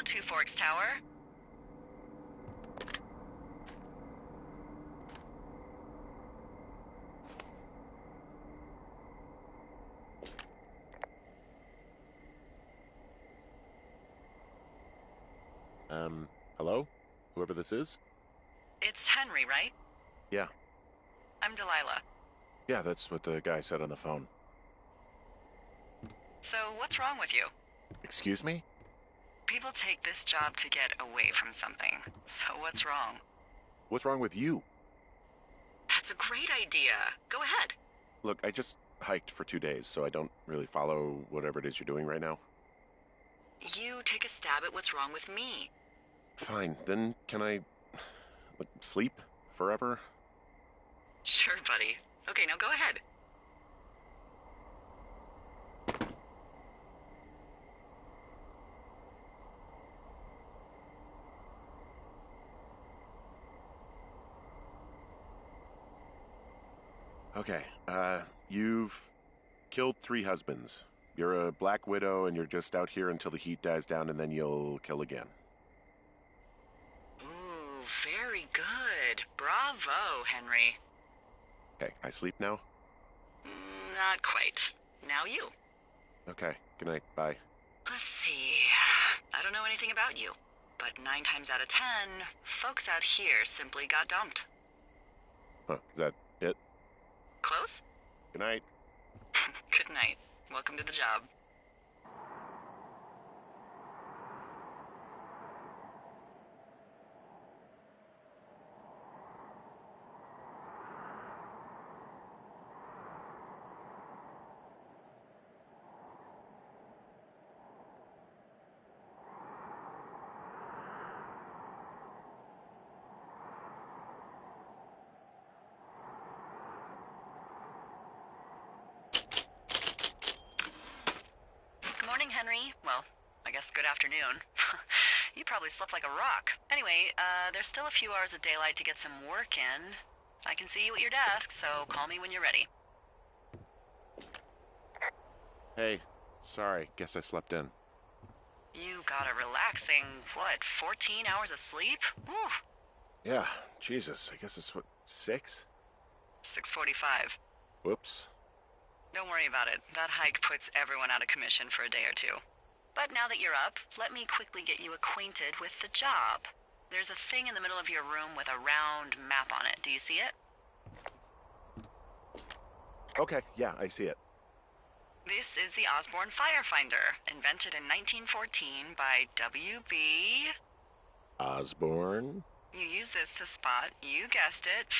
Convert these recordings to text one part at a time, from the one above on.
Two Forks Tower. Hello? Whoever this is? It's Henry, right? Yeah. I'm Delilah. Yeah, that's what the guy said on the phone. So, what's wrong with you? Excuse me? People take this job to get away from something. So, what's wrong? What's wrong with you? That's a great idea. Go ahead. Look, I just hiked for 2 days, so I don't really follow whatever it is you're doing right now. You take a stab at what's wrong with me. Fine, then can I sleep forever? Sure, buddy. Okay, now go ahead. Okay, you've killed 3 husbands. You're a black widow and you're just out here until the heat dies down and then you'll kill again. Ooh, very good. Bravo, Henry. Okay, I sleep now? Not quite. Now you. Okay, good night, bye. Let's see. I don't know anything about you, but 9 times out of 10, folks out here simply got dumped. Huh, is that it? Close? Good night. Good night. Welcome to the job. Good morning, Henry. Well, I guess good afternoon. You probably slept like a rock. Anyway, there's still a few hours of daylight to get some work in. I can see you at your desk, so call me when you're ready. Hey, sorry, guess I slept in. You got a relaxing, 14 hours of sleep? Whew. Yeah, Jesus, I guess it's 6? 6:45. Whoops. Don't worry about it. That hike puts everyone out of commission for a day or two. But now that you're up, let me quickly get you acquainted with the job. There's a thing in the middle of your room with a round map on it. Do you see it? Okay, yeah, I see it. This is the Osborne Firefinder, invented in 1914 by W.B. Osborne? You use this to spot, you guessed it,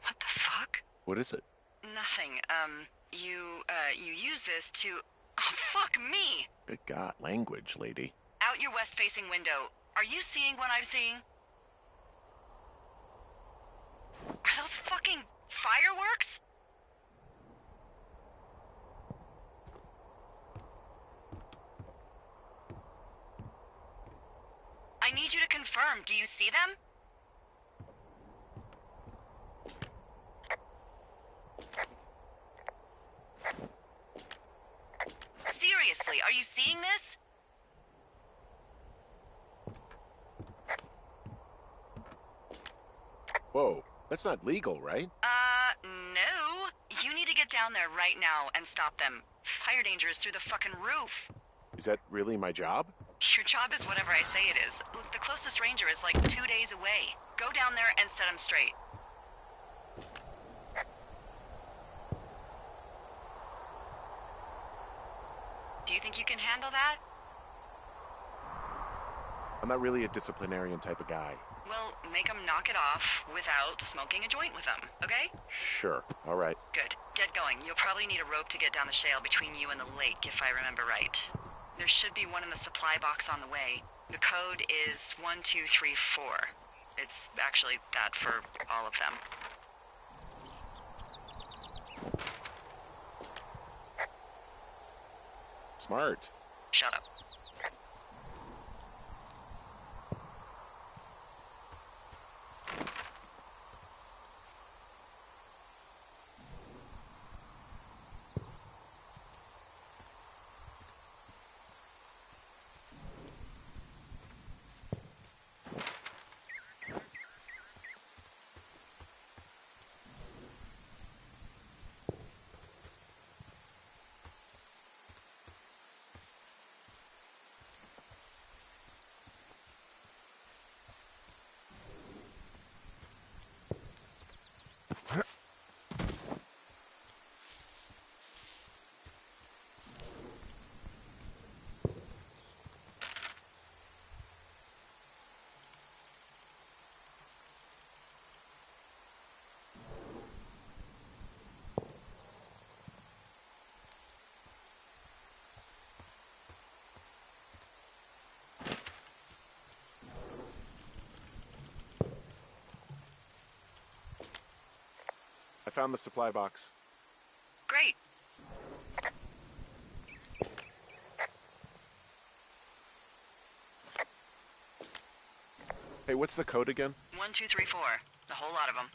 What the fuck? What is it? Nothing. You use this to... Oh, fuck me! Good God, language, lady. Out your west-facing window. Are you seeing what I'm seeing? Are those fucking fireworks? I need you to confirm. Do you see them? Seriously, are you seeing this? Whoa, that's not legal, right? No. You need to get down there right now and stop them. Fire danger is through the fucking roof. Is that really my job? Your job is whatever I say it is. Look, the closest ranger is like 2 days away. Go down there and set him straight. Do you think you can handle that? I'm not really a disciplinarian type of guy. Well, make him knock it off without smoking a joint with him, okay? Sure, all right. Good. Get going. You'll probably need a rope to get down the shale between you and the lake, if I remember right. There should be one in the supply box on the way. The code is 1234. It's actually that for all of them. Smart. Shut up. found the supply box. Great. Hey, what's the code again? 1234. A whole lot of them.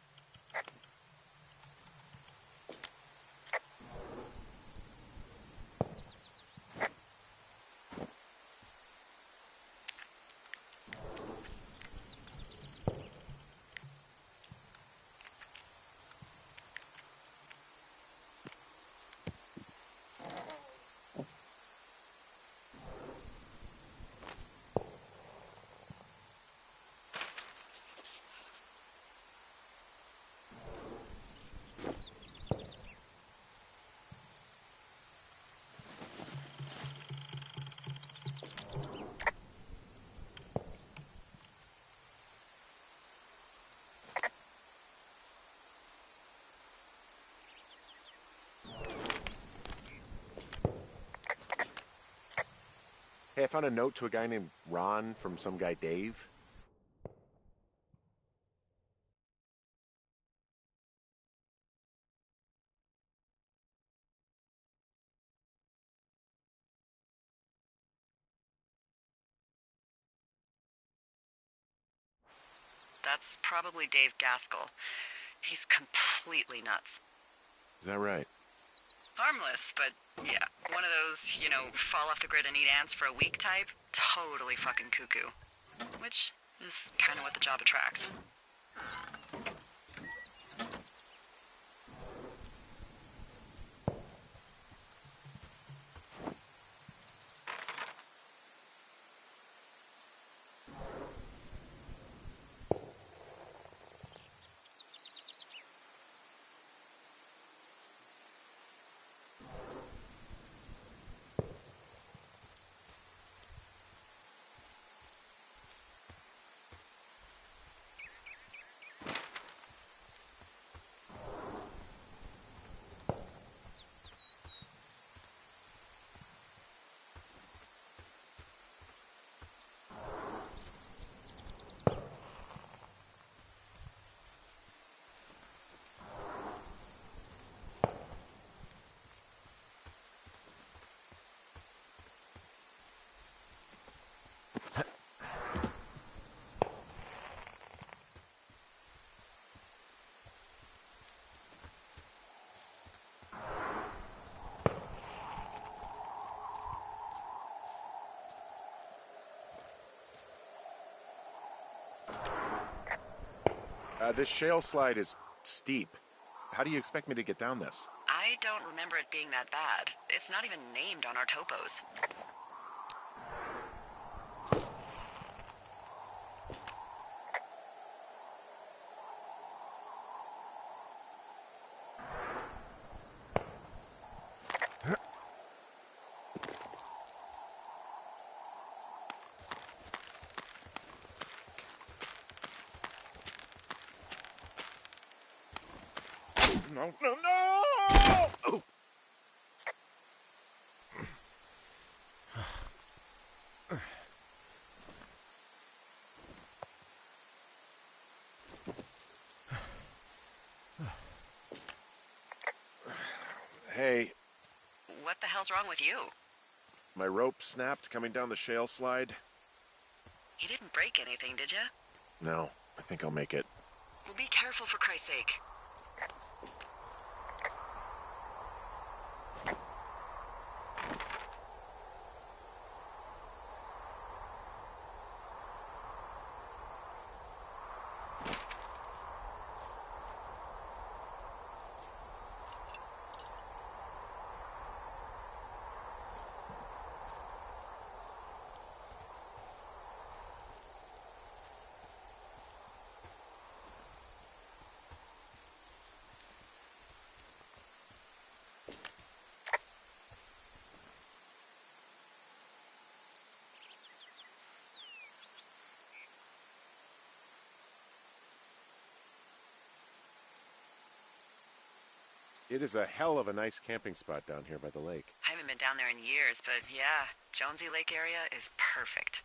Hey, I found a note to a guy named Ron from some guy Dave. That's probably Dave Gaskell. He's completely nuts. Is that right? Harmless, but yeah, one of those, fall off the grid and eat ants for a week type. Totally fucking cuckoo. Which is kind of what the job attracts. This shale slide is steep. How do you expect me to get down this? I don't remember it being that bad. It's not even named on our topos. No, no, no! Oh. Hey, What the hell's wrong with you? my rope snapped coming down the shale slide. You didn't break anything, did you? No, I think I'll make it. Well, be careful for Christ's sake. It is a hell of a nice camping spot down here by the lake. I haven't been down there in years, but yeah, Jonesy Lake area is perfect.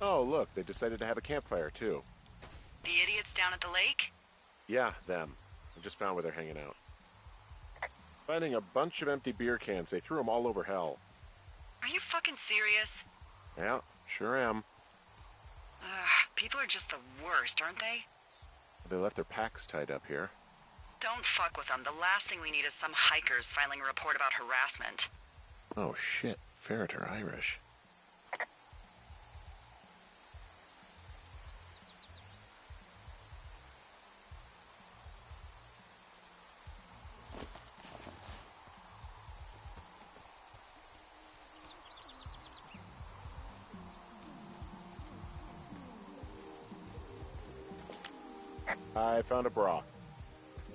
Oh, look, they decided to have a campfire, too. The idiots down at the lake? Yeah, them. I just found where they're hanging out. Finding a bunch of empty beer cans. They threw them all over hell. Are you fucking serious? Yeah, sure am. Ugh, people are just the worst, aren't they? They left their packs tied up here. Don't fuck with them. The last thing we need is some hikers filing a report about harassment. Oh, shit. Ferret are Irish. I found a bra.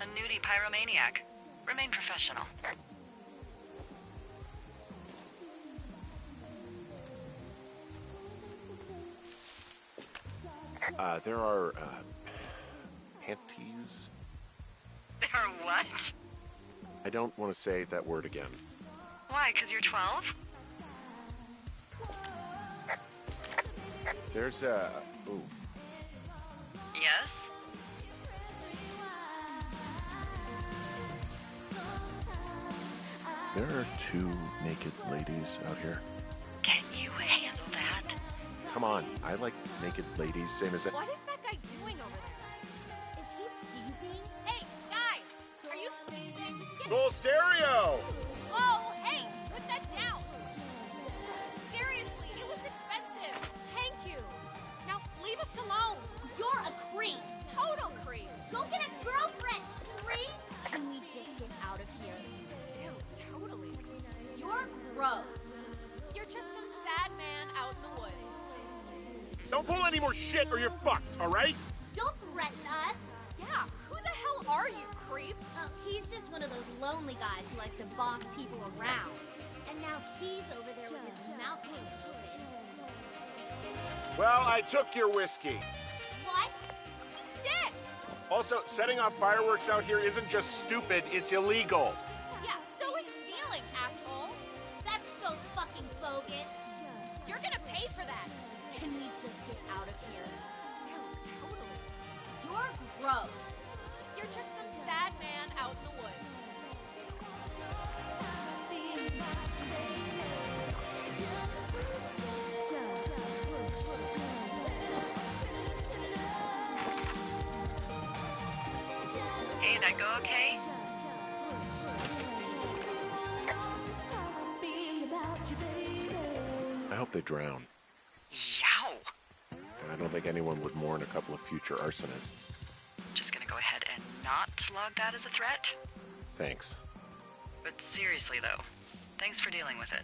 A nudie pyromaniac. Remain professional. There are, panties? There are what? I don't want to say that word again. Why, 'cause you're 12? There's a... Ooh. Yes? There are 2 naked ladies out here. Can you handle that? Come on, I like naked ladies, same as that. What is that guy doing over there? Is he skeezing? Hey, guy! Are you sneezing? Full stereo! Oh, hey! Put that down! Seriously, it was expensive. Thank you. Now, leave us alone. You're a creep. Total creep. Go get a girlfriend, creep. Can we just get out of here? Ew, totally. You're gross. You're just some sad man out in the woods. Don't pull any more shit or you're fucked, alright? Don't threaten us. Yeah, who the hell are you, creep? Oh, he's just one of those lonely guys who likes to boss people around. And now he's over there with his mouth open. Well, I took your whiskey. What? You did! Also, setting off fireworks out here isn't just stupid, it's illegal. Yeah, so is stealing, asshole. That's so fucking bogus. You're gonna pay for that. Can we just get out of here? Ew, totally. You're gross. You're just some sad man out in the woods. Hey, that go okay? I hope they drown. Yow! I don't think anyone would mourn a couple of future arsonists. Just gonna go ahead and not log that as a threat? Thanks. But seriously, though, thanks for dealing with it.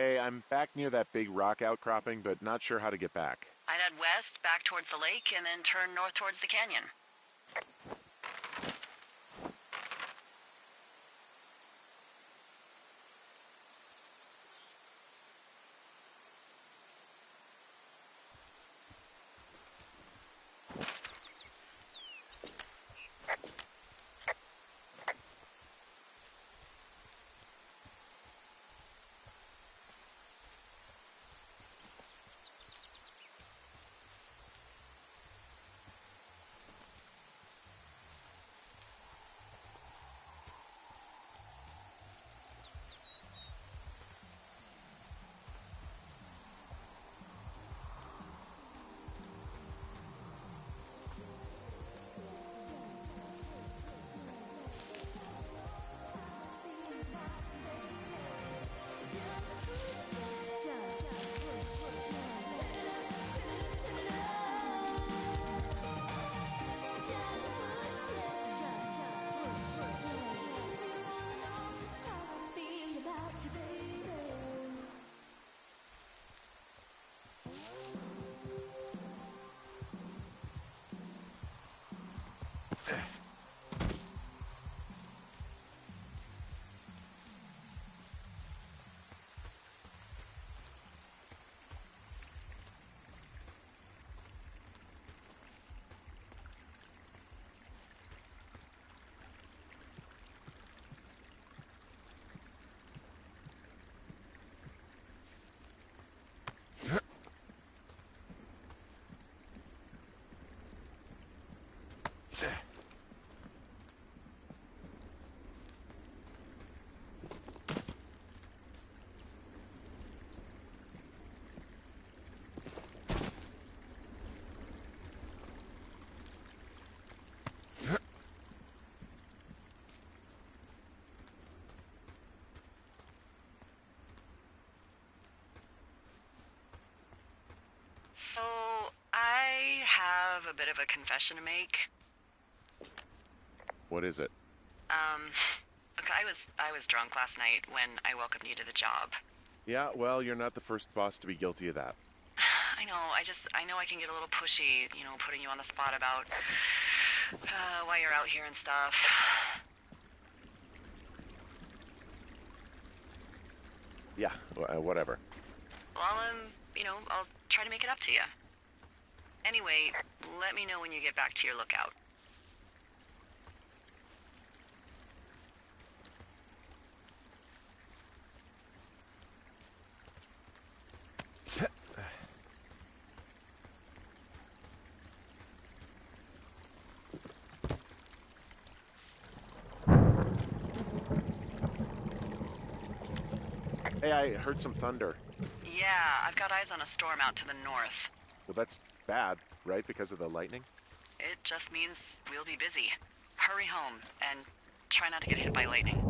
Hey, I'm back near that big rock outcropping, but not sure how to get back. I'd head west, back towards the lake, and then turn north towards the canyon. So, I have a bit of a confession to make. What is it? Look, I was drunk last night when I welcomed you to the job. Yeah, well, you're not the first boss to be guilty of that. I know, I know I can get a little pushy, putting you on the spot about why you're out here and stuff. Yeah, whatever. Well, I'll try to make it up to you. Anyway, let me know when you get back to your lookout. Hey, I heard some thunder. Yeah, I've got eyes on a storm out to the north. Well, that's bad, right? Because of the lightning? It just means we'll be busy. Hurry home, and try not to get hit by lightning.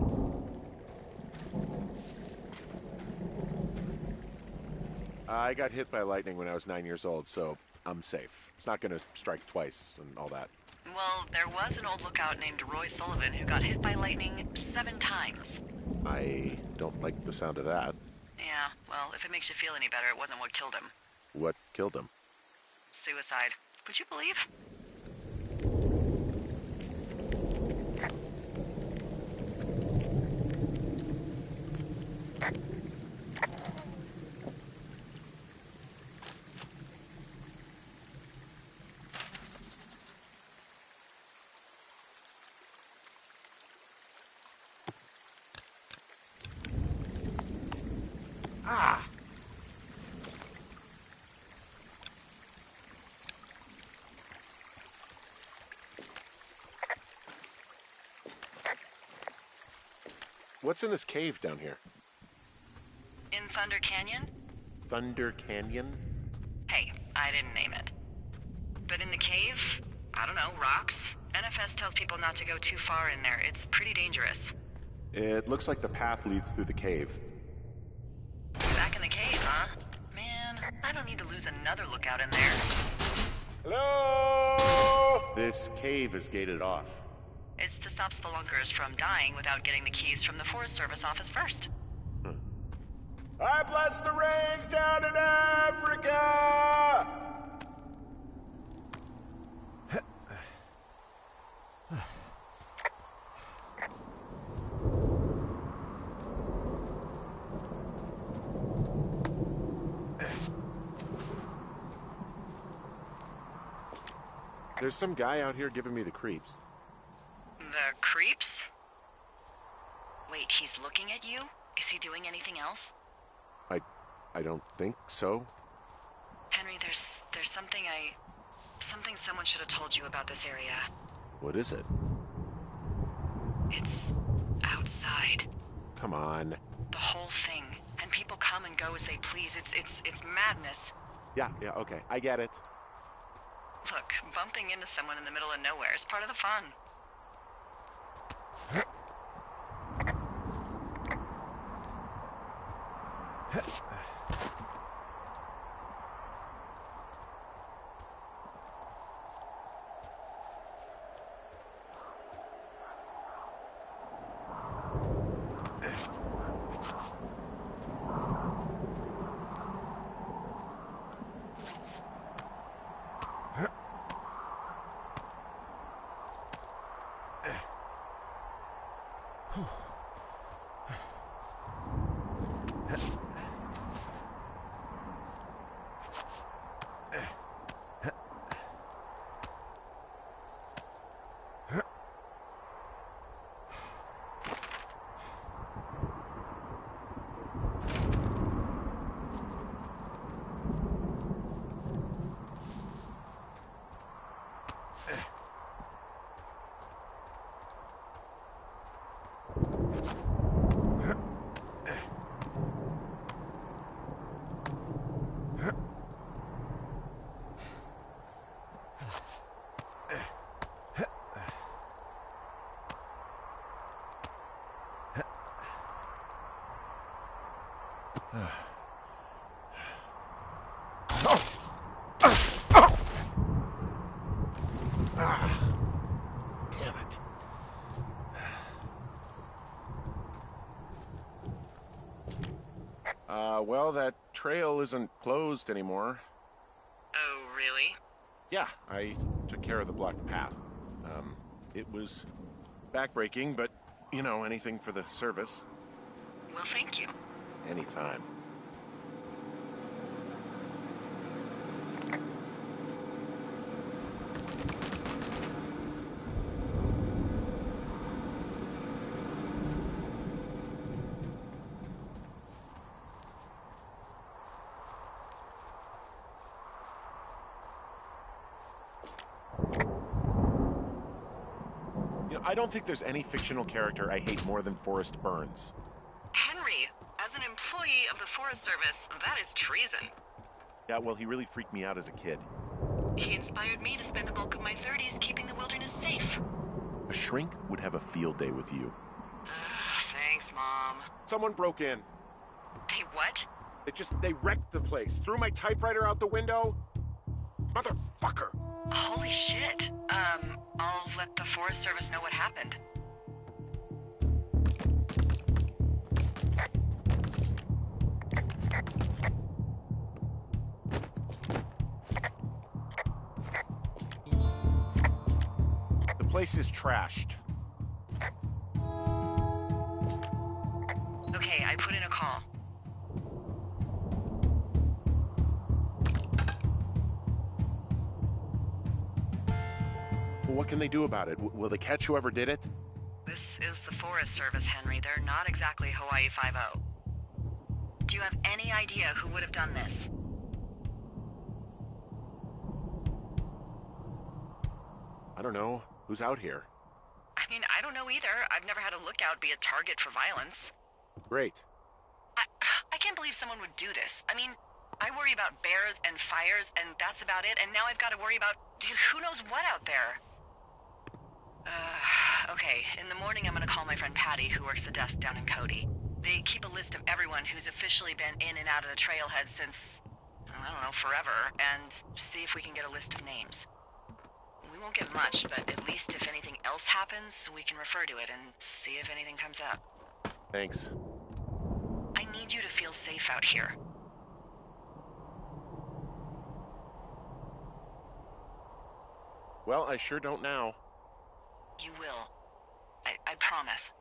I got hit by lightning when I was 9 years old, so I'm safe. It's not gonna strike twice and all that. Well, there was an old lookout named Roy Sullivan who got hit by lightning 7 times. I don't like the sound of that. Yeah, well, if it makes you feel any better, it wasn't what killed him. What killed him? Suicide. Would you believe? Ah! What's in this cave down here? In Thunder Canyon? Thunder Canyon? Hey, I didn't name it. But in the cave, I don't know, rocks? NFS tells people not to go too far in there. It's pretty dangerous. It looks like the path leads through the cave. Back in the cave, huh? Man, I don't need to lose another lookout in there. Hello? This cave is gated off. It's to stop spelunkers from dying without getting the keys from the Forest Service office first. I bless the rains down in Africa! There's some guy out here giving me the creeps. The creeps? Wait, he's looking at you? Is he doing anything else? I don't think so. Henry, there's something someone should have told you about this area. What is it? It's outside. Come on. The whole thing. And people come and go as they please. It's madness. Yeah, okay. I get it. Look, bumping into someone in the middle of nowhere is part of the fun. Damn it. Well, that trail isn't closed anymore. Oh, really? Yeah, I took care of the blocked path. It was backbreaking, but, you know, anything for the service. Well, thank you. Anytime. You know, I don't think there's any fictional character I hate more than Forrest Burns. Henry, as an employee of the Forest Service, that is treason. Yeah, well, he really freaked me out as a kid. He inspired me to spend the bulk of my 30s keeping the wilderness safe. A shrink would have a field day with you. Thanks, Mom. Someone broke in. Hey, what? They wrecked the place. Threw my typewriter out the window. Motherfucker. Holy shit. I'll let the Forest Service know what happened. The place is trashed. Okay, I put in a call. Well, what can they do about it? Will they catch whoever did it? This is the Forest Service, Henry. They're not exactly Hawaii Five-0. Do you have any idea who would have done this? I don't know. Who's out here? I mean, I don't know either. I've never had a lookout be a target for violence. Great. I can't believe someone would do this. I mean, I worry about bears and fires, and that's about it, and now I've got to worry about who knows what out there. Okay, in the morning I'm gonna call my friend Patty, who works the desk down in Cody. They keep a list of everyone who's officially been in and out of the trailhead since, I don't know, forever, and see if we can get a list of names. We won't get much, but at least if anything else happens, we can refer to it and see if anything comes up. Thanks. I need need you to feel safe out here. Well, I sure don't now. You will. I promise.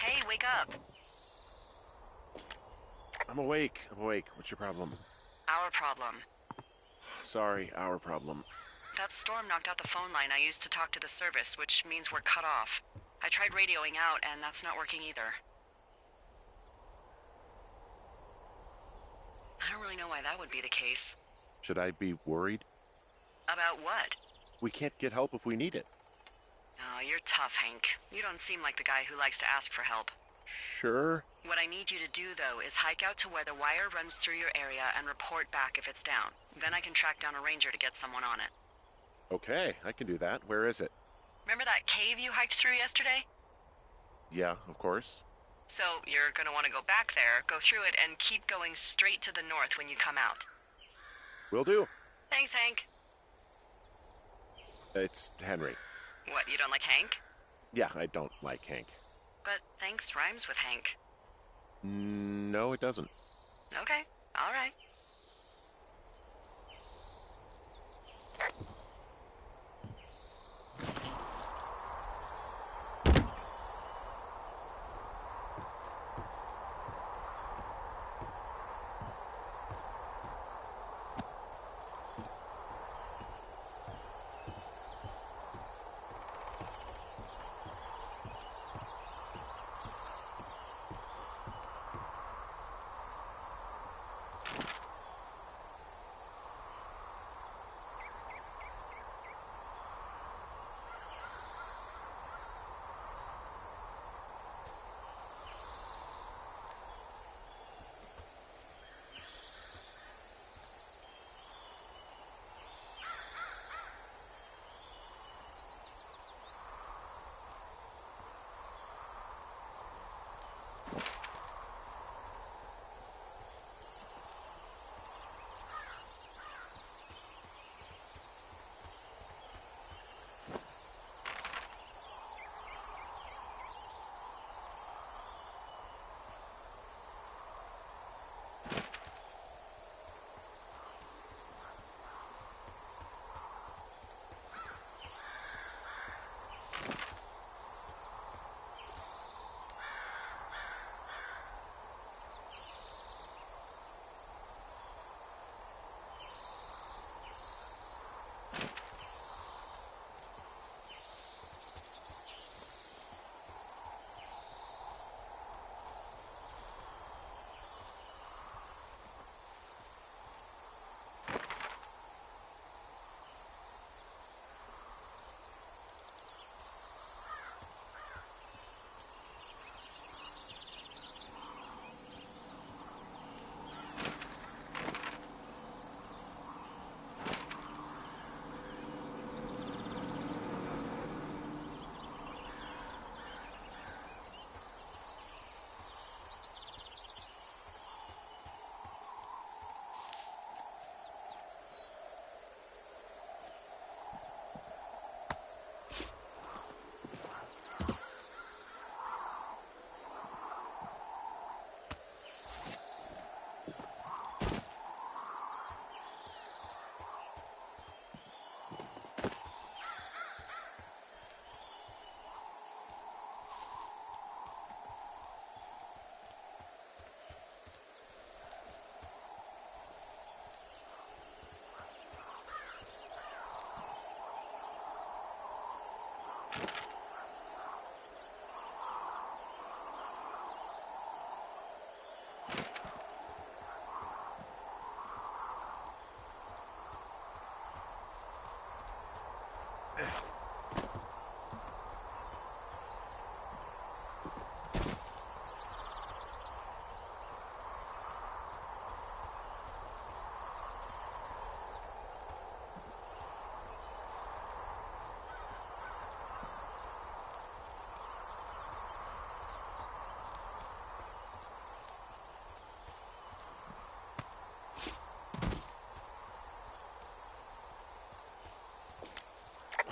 Hey, wake up. I'm awake. What's your problem? Our problem. Sorry, our problem. That storm knocked out the phone line I used to talk to the service, which means we're cut off. I tried radioing out, and that's not working either. I don't really know why that would be the case. Should I be worried? About what? We can't get help if we need it. Oh, you're tough, Hank. You don't seem like the guy who likes to ask for help. Sure. What I need you to do, though, is hike out to where the wire runs through your area and report back if it's down. Then I can track down a ranger to get someone on it. Okay, I can do that. Where is it? Remember that cave you hiked through yesterday? Yeah, of course. So you're gonna want to go back there, go through it, and keep going straight to the north when you come out. Will do. Thanks, Hank. It's Henry. What, you don't like Hank? Yeah, I don't like Hank. But thanks rhymes with Hank. No, it doesn't. Okay, all right.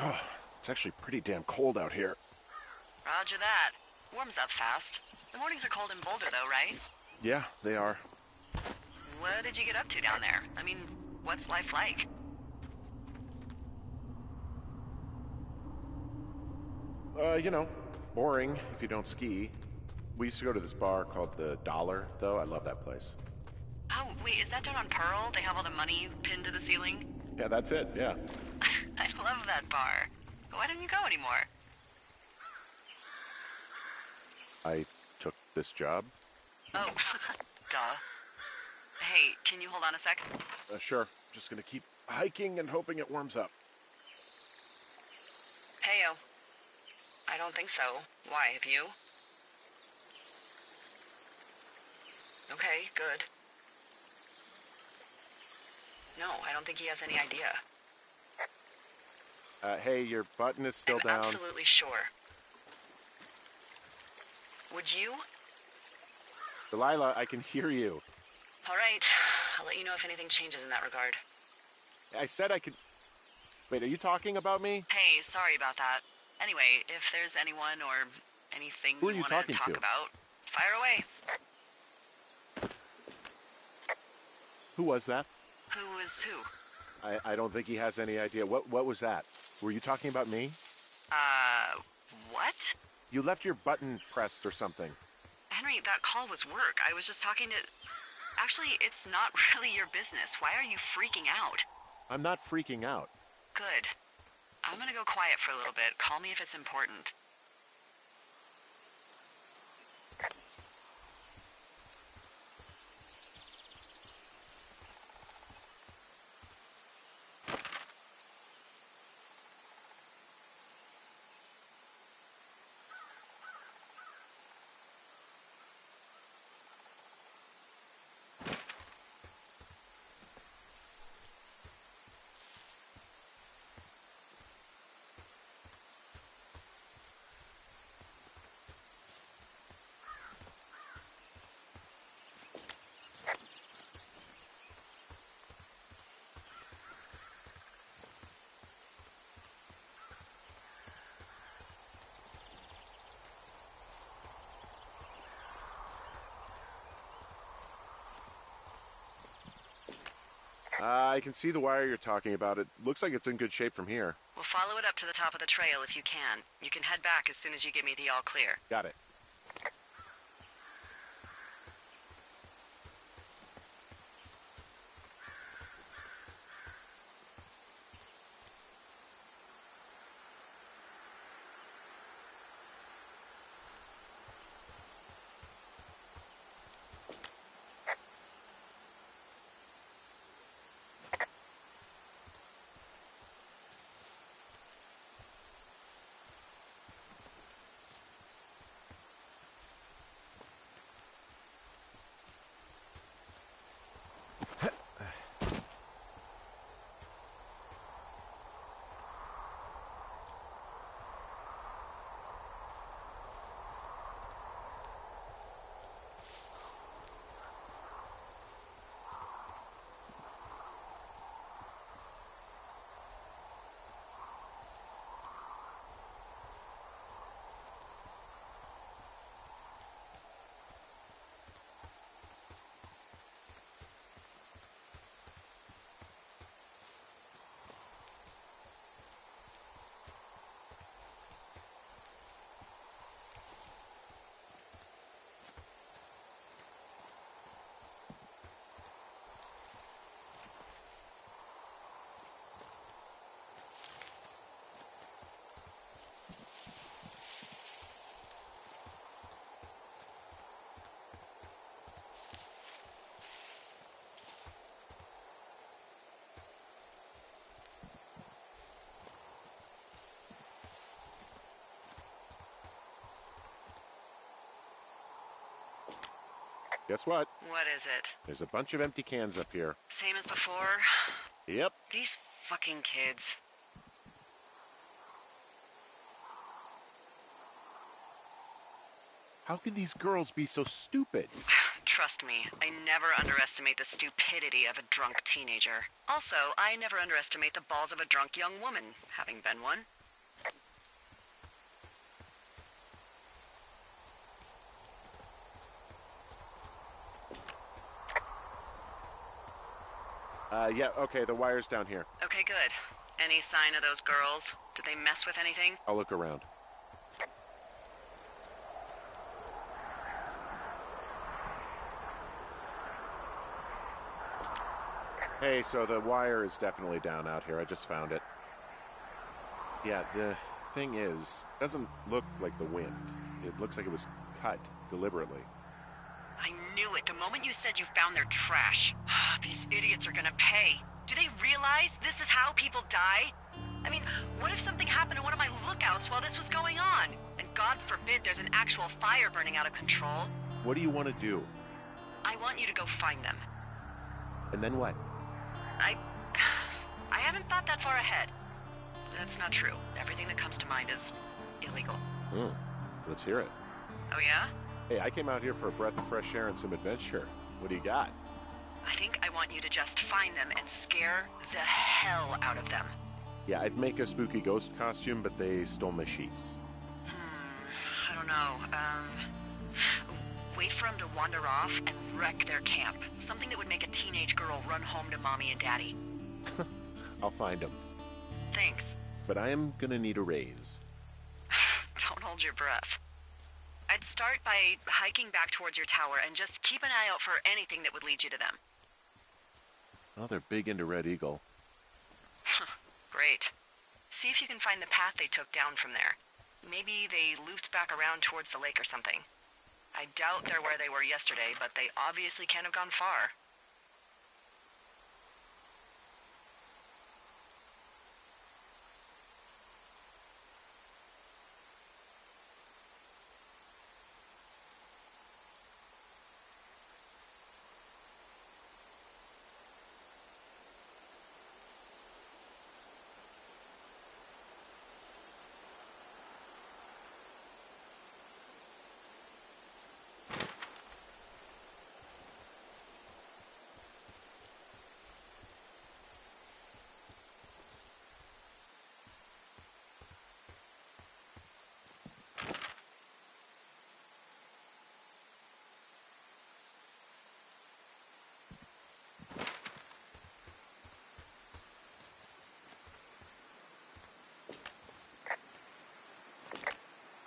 Oh, it's actually pretty damn cold out here. Roger that. Warms up fast. The mornings are cold in Boulder, though, right? Yeah, they are. What did you get up to down there? I mean, what's life like? Boring if you don't ski. We used to go to this bar called the Dollar, though. I love that place. Oh, wait, is that down on Pearl? They have all the money pinned to the ceiling? Yeah, that's it, yeah. I love that bar. Why don't you go anymore? I took this job. Oh, duh. Hey, can you hold on a sec? Sure. Just gonna keep hiking and hoping it warms up. Heyo. I don't think so. Why, have you? Okay, good. No, I don't think he has any idea. Hey, your button is still I'm down. absolutely sure. Would you? Delilah, I can hear you. All right. I'll let you know if anything changes in that regard. I said I could... Wait, are you talking about me? Hey, sorry about that. Anyway, if there's anyone or anything Who are you you want talking to talk to? about, fire away. Who was that? Who is who? I don't think he has any idea. What was that? Were you talking about me? What? You left your button pressed or something. Henry, that call was work. I was just talking to... Actually, it's not really your business. Why are you freaking out? I'm not freaking out. Good. I'm gonna go quiet for a little bit. Call me if it's important. I can see the wire you're talking about. It looks like it's in good shape from here. We'll follow it up to the top of the trail if you can. You can head back as soon as you give me the all clear. Got it. Guess what? What is it? There's a bunch of empty cans up here. Same as before? Yep. These fucking kids. How can these girls be so stupid? Trust me, I never underestimate the stupidity of a drunk teenager. Also, I never underestimate the balls of a drunk young woman, having been one. Yeah, okay, the wire's down here. Okay, good. Any sign of those girls? Did they mess with anything? I'll look around. Hey, so the wire is definitely down out here. I just found it. Yeah, the thing is, it doesn't look like the wind. It looks like it was cut deliberately. I knew it the moment you said you found their trash. These idiots are gonna pay. Do they realize this is how people die? I mean, what if something happened to one of my lookouts while this was going on? And God forbid there's an actual fire burning out of control. What do you want to do? I want you to go find them. And then what? I haven't thought that far ahead. That's not true. Everything that comes to mind is illegal. Let's hear it. Oh yeah? Hey, I came out here for a breath of fresh air and some adventure. What do you got? I think I want you to just find them and scare the hell out of them. Yeah, I'd make a spooky ghost costume, but they stole my sheets. I don't know. Wait for them to wander off and wreck their camp. Something that would make a teenage girl run home to mommy and daddy. I'll find them. Thanks. But I am gonna need a raise. Don't hold your breath. I'd start by hiking back towards your tower and just keep an eye out for anything that would lead you to them. Well, they're big into Red Eagle. Great. See if you can find the path they took down from there. Maybe they looped back around towards the lake or something. I doubt they're where they were yesterday, but they obviously can't have gone far.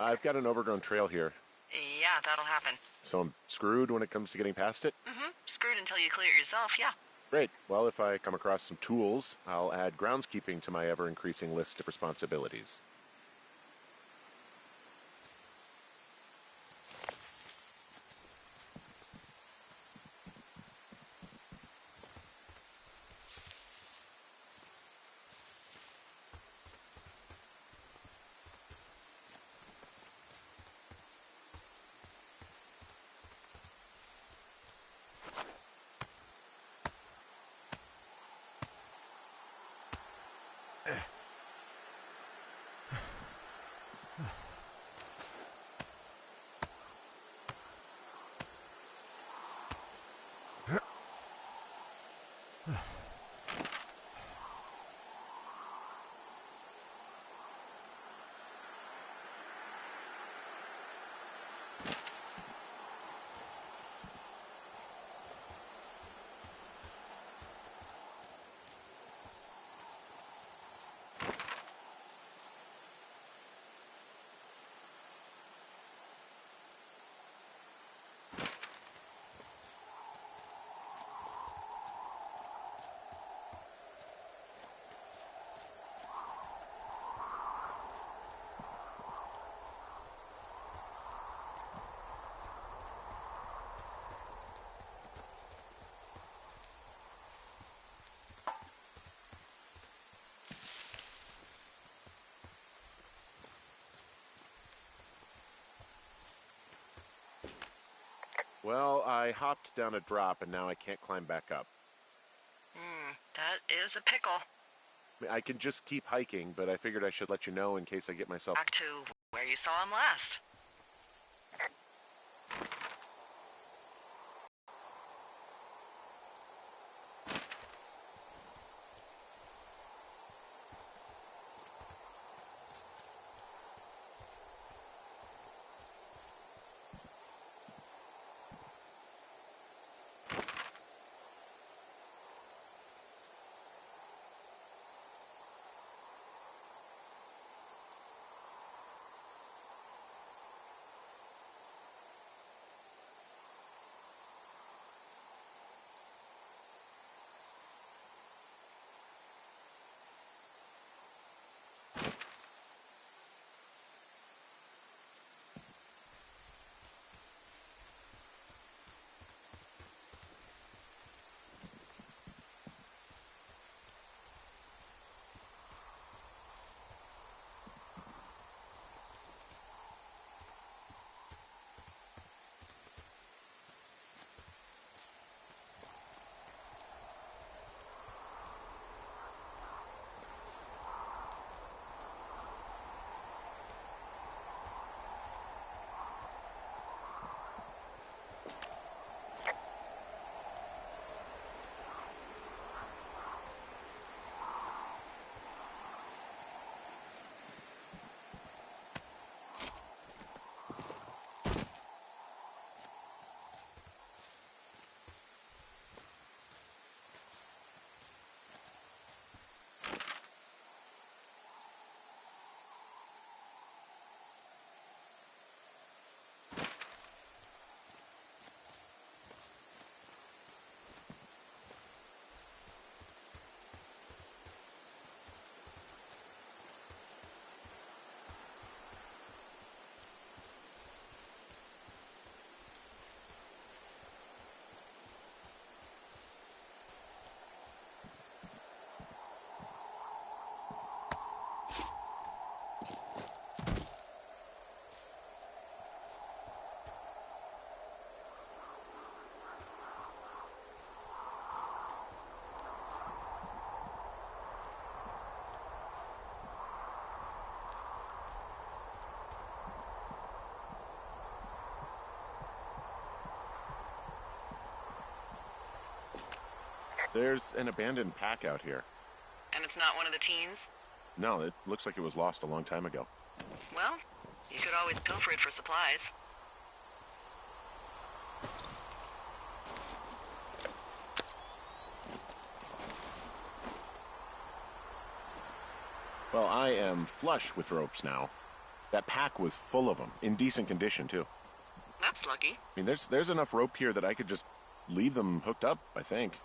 I've got an overgrown trail here, Yeah, that'll happen. so I'm screwed when it comes to getting past it? Screwed until you clear it yourself, yeah. Great. Well, if I come across some tools, I'll add groundskeeping to my ever-increasing list of responsibilities. Well, I hopped down a drop and now I can't climb back up. That is a pickle. I mean, I can just keep hiking, but I figured I should let you know in case I get myself... Back to where you saw him last. There's an abandoned pack out here. And it's not one of the teens? No, it looks like it was lost a long time ago. Well, you could always pilfer it for supplies. Well, I am flush with ropes now. That pack was full of them, in decent condition, too. That's lucky. I mean, there's enough rope here that I could just leave them hooked up, I think.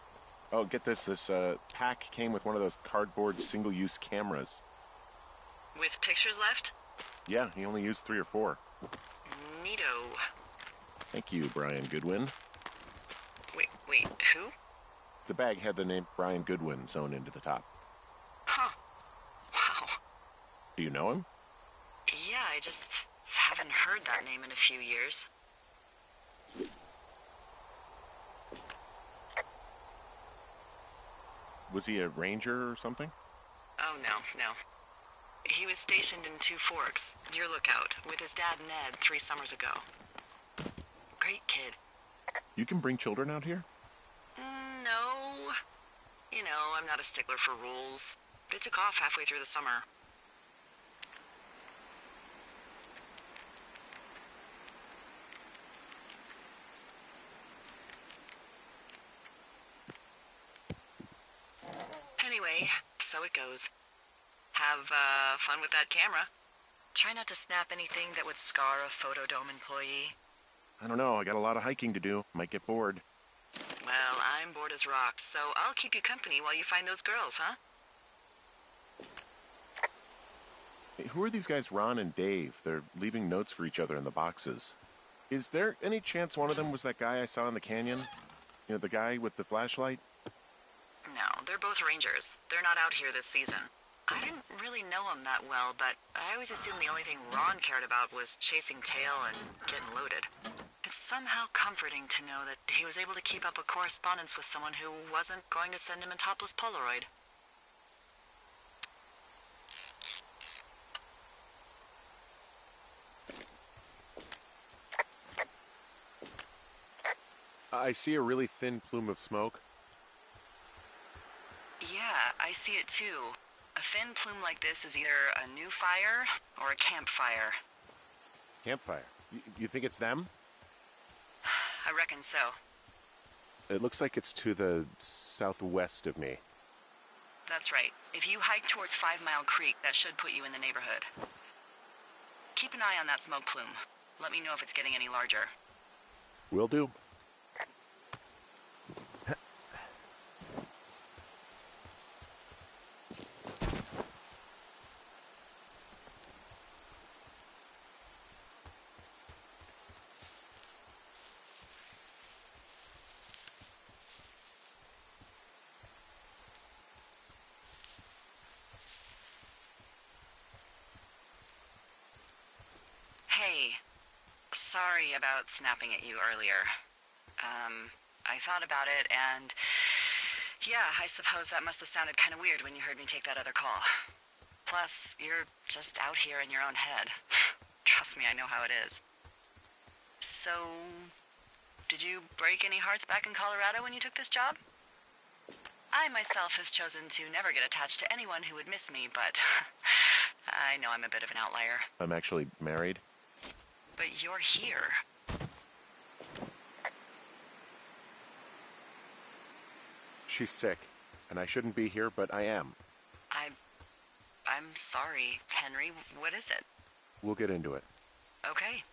Oh, get this. This pack came with one of those cardboard single-use cameras. With pictures left? Yeah, he only used 3 or 4. Neato. Thank you, Brian Goodwin. Wait, who? The bag had the name Brian Goodwin sewn into the top. Huh. Wow. Do you know him? Yeah, I just haven't heard that name in a few years. Was he a ranger or something? Oh, no. He was stationed in Two Forks, your lookout, with his dad Ned 3 summers ago. Great kid. You can bring children out here? No. You know, I'm not a stickler for rules. They took off halfway through the summer. Anyway, so it goes. Have fun with that camera. Try not to snap anything that would scar a Photodome employee. I don't know. I got a lot of hiking to do. Might get bored. Well, I'm bored as rocks, so I'll keep you company while you find those girls, huh? Hey, who are these guys, Ron and Dave? They're leaving notes for each other in the boxes. Is there any chance one of them was that guy I saw in the canyon? You know, the guy with the flashlight? No, they're both rangers. They're not out here this season. I didn't really know them that well, but I always assumed the only thing Ron cared about was chasing tail and getting loaded. It's somehow comforting to know that he was able to keep up a correspondence with someone who wasn't going to send him a topless Polaroid. I see a really thin plume of smoke. Yeah, I see it too. A thin plume like this is either a new fire or a campfire. Campfire. You think it's them? I reckon so. It looks like it's to the southwest of me. That's right. If you hike towards 5 Mile Creek, that should put you in the neighborhood. Keep an eye on that smoke plume. Let me know if it's getting any larger. Will do. Hey, sorry about snapping at you earlier. I thought about it, and yeah, I suppose that must have sounded kind of weird when you heard me take that other call. Plus, you're just out here in your own head. Trust me, I know how it is. So, did you break any hearts back in Colorado when you took this job? I myself have chosen to never get attached to anyone who would miss me, but I know I'm a bit of an outlier. I'm actually married. But you're here. She's sick, and I shouldn't be here, but I am. I'm sorry, Henry. What is it? We'll get into it. Okay.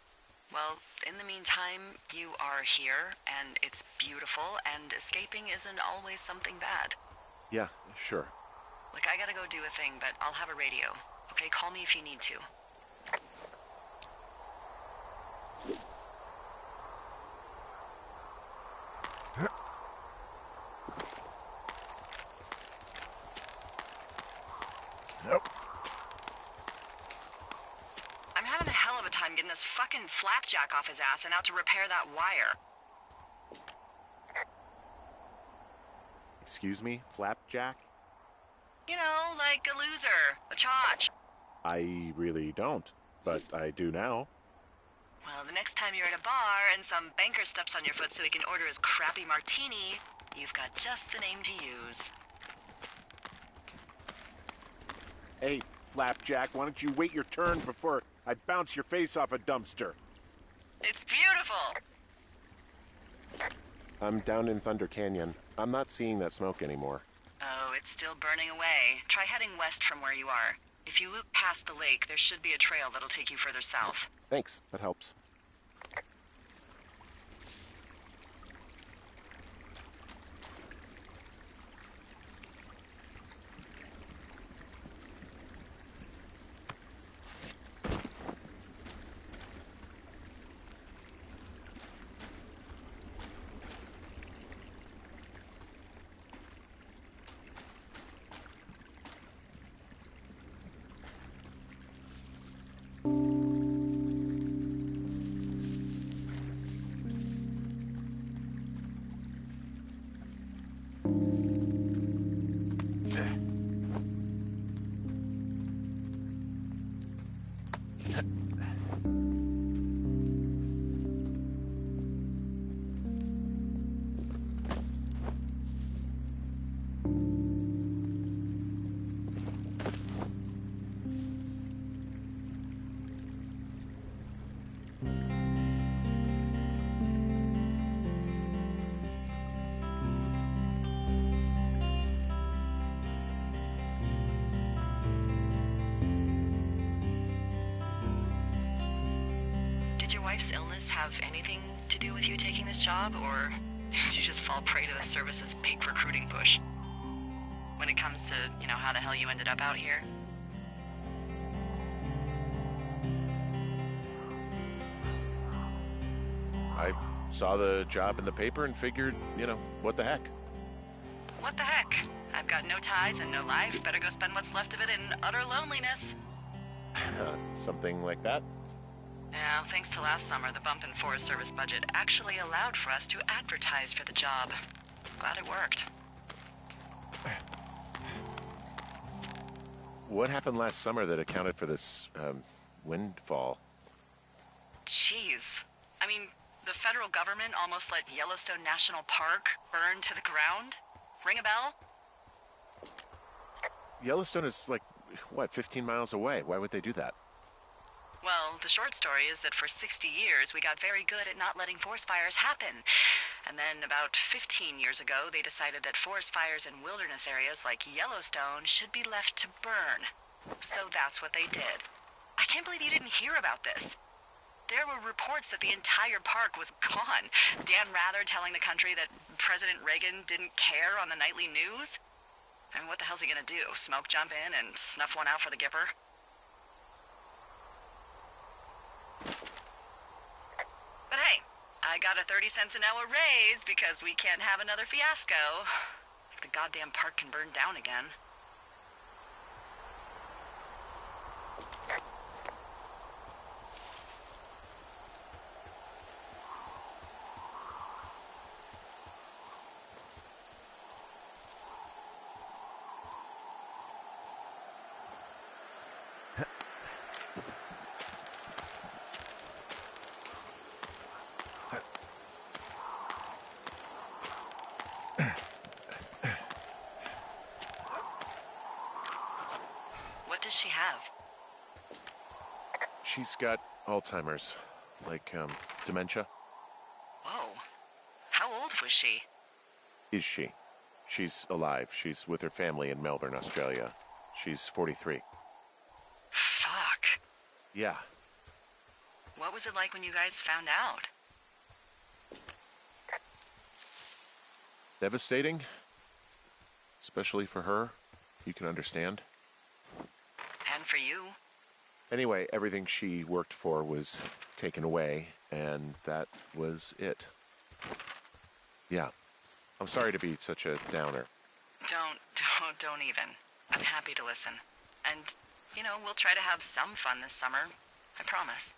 Well, in the meantime, you are here, and it's beautiful, and escaping isn't always something bad. Yeah, sure. Like, I gotta go do a thing, but I'll have a radio. Okay, call me if you need to. Nope. I'm having a hell of a time getting this fucking flapjack off his ass and out to repair that wire. Excuse me, Flapjack? You know, like a loser, a chotch. I really don't, but I do now. Well, the next time you're at a bar and some banker steps on your foot so he can order his crappy martini, You've got just the name to use. Hey, Flapjack, why don't you wait your turn before I bounce your face off a dumpster? It's beautiful! I'm down in Thunder Canyon. I'm not seeing that smoke anymore. Oh, it's still burning away. Try heading west from where you are. If you loop past the lake, there should be a trail that'll take you further south. Thanks, that helps. Did your wife's illness have anything to do with you taking this job, or did you just fall prey to the service's big recruiting push? When it comes to, how the hell you ended up out here? I saw the job in the paper and figured, what the heck? What the heck? I've got no ties and no life. Better go spend what's left of it in utter loneliness. Something like that? Yeah, thanks to last summer, the bump in Forest Service budget actually allowed for us to advertise for the job. Glad it worked. What happened last summer that accounted for this, windfall? Jeez. I mean, the federal government almost let Yellowstone National Park burn to the ground? Ring a bell? Yellowstone is 15 miles away. Why would they do that? Well, the short story is that for 60 years, we got very good at not letting forest fires happen. And then about 15 years ago, they decided that forest fires in wilderness areas like Yellowstone should be left to burn. So that's what they did. I can't believe you didn't hear about this. There were reports that the entire park was gone. Dan Rather telling the country that President Reagan didn't care on the nightly news. I mean, what the hell's he gonna do? Smoke jump in and snuff one out for the Gipper? But hey, I got a 30 cents an hour raise because we can't have another fiasco. Like the goddamn park can burn down again. What does she have? She's got Alzheimer's, dementia. Whoa. How old was she? Is she? She's alive. She's with her family in Melbourne, Australia. She's 43. Fuck. Yeah. What was it like when you guys found out? Devastating. Especially for her. You can understand. And for you? Anyway, everything she worked for was taken away, and that was it. Yeah. I'm sorry to be such a downer. Don't even. I'm happy to listen. And, we'll try to have some fun this summer. I promise.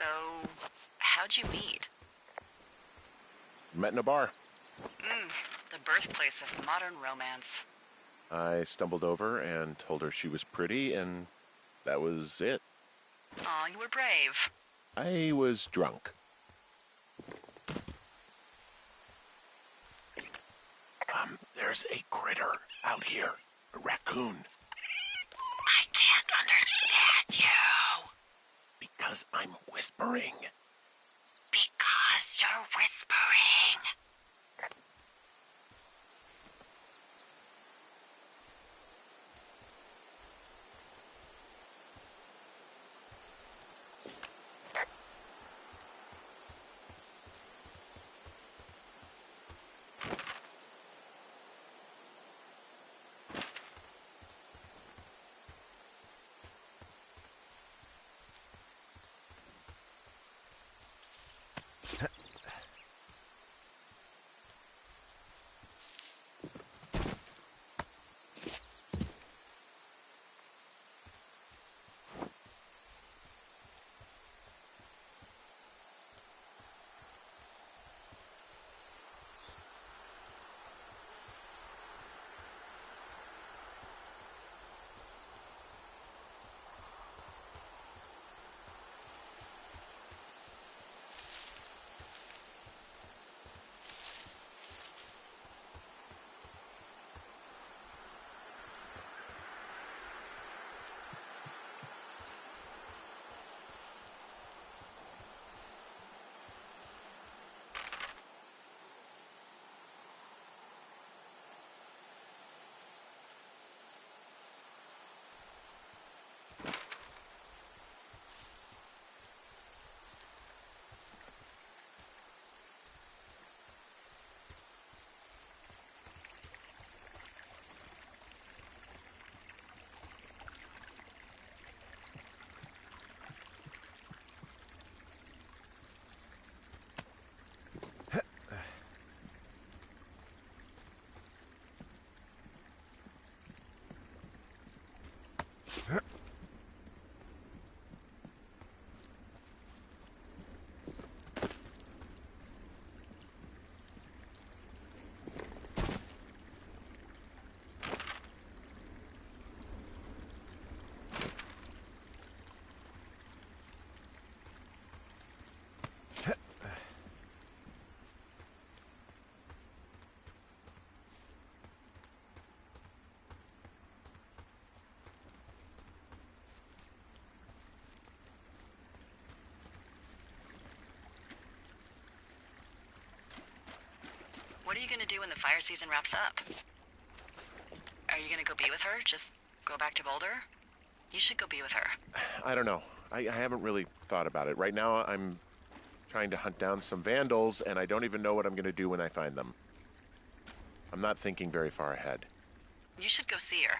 So, how'd you meet? Met in a bar. The birthplace of modern romance. I stumbled over and told her she was pretty, and that was it. Aw, you were brave. I was drunk. There's a critter out here. A raccoon. I can't understand you. Because I'm whispering. Because you're whispering. What are you gonna do when the fire season wraps up? Are you gonna go be with her? Just go back to Boulder? You should go be with her. I don't know. I haven't really thought about it. Right now, I'm trying to hunt down some vandals, and I don't even know what I'm going to do when I find them. I'm not thinking very far ahead. You should go see her.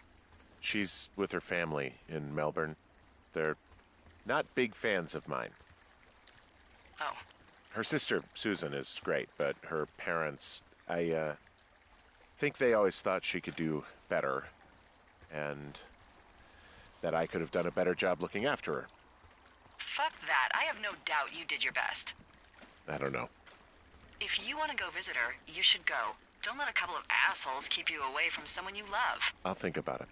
She's with her family in Melbourne. They're not big fans of mine. Oh. Her sister, Susan, is great, but her parents, I think they always thought she could do better, and that I could have done a better job looking after her. Fuck that. I have no doubt you did your best. I don't know. If you want to go visit her, you should go. Don't let a couple of assholes keep you away from someone you love. I'll think about it.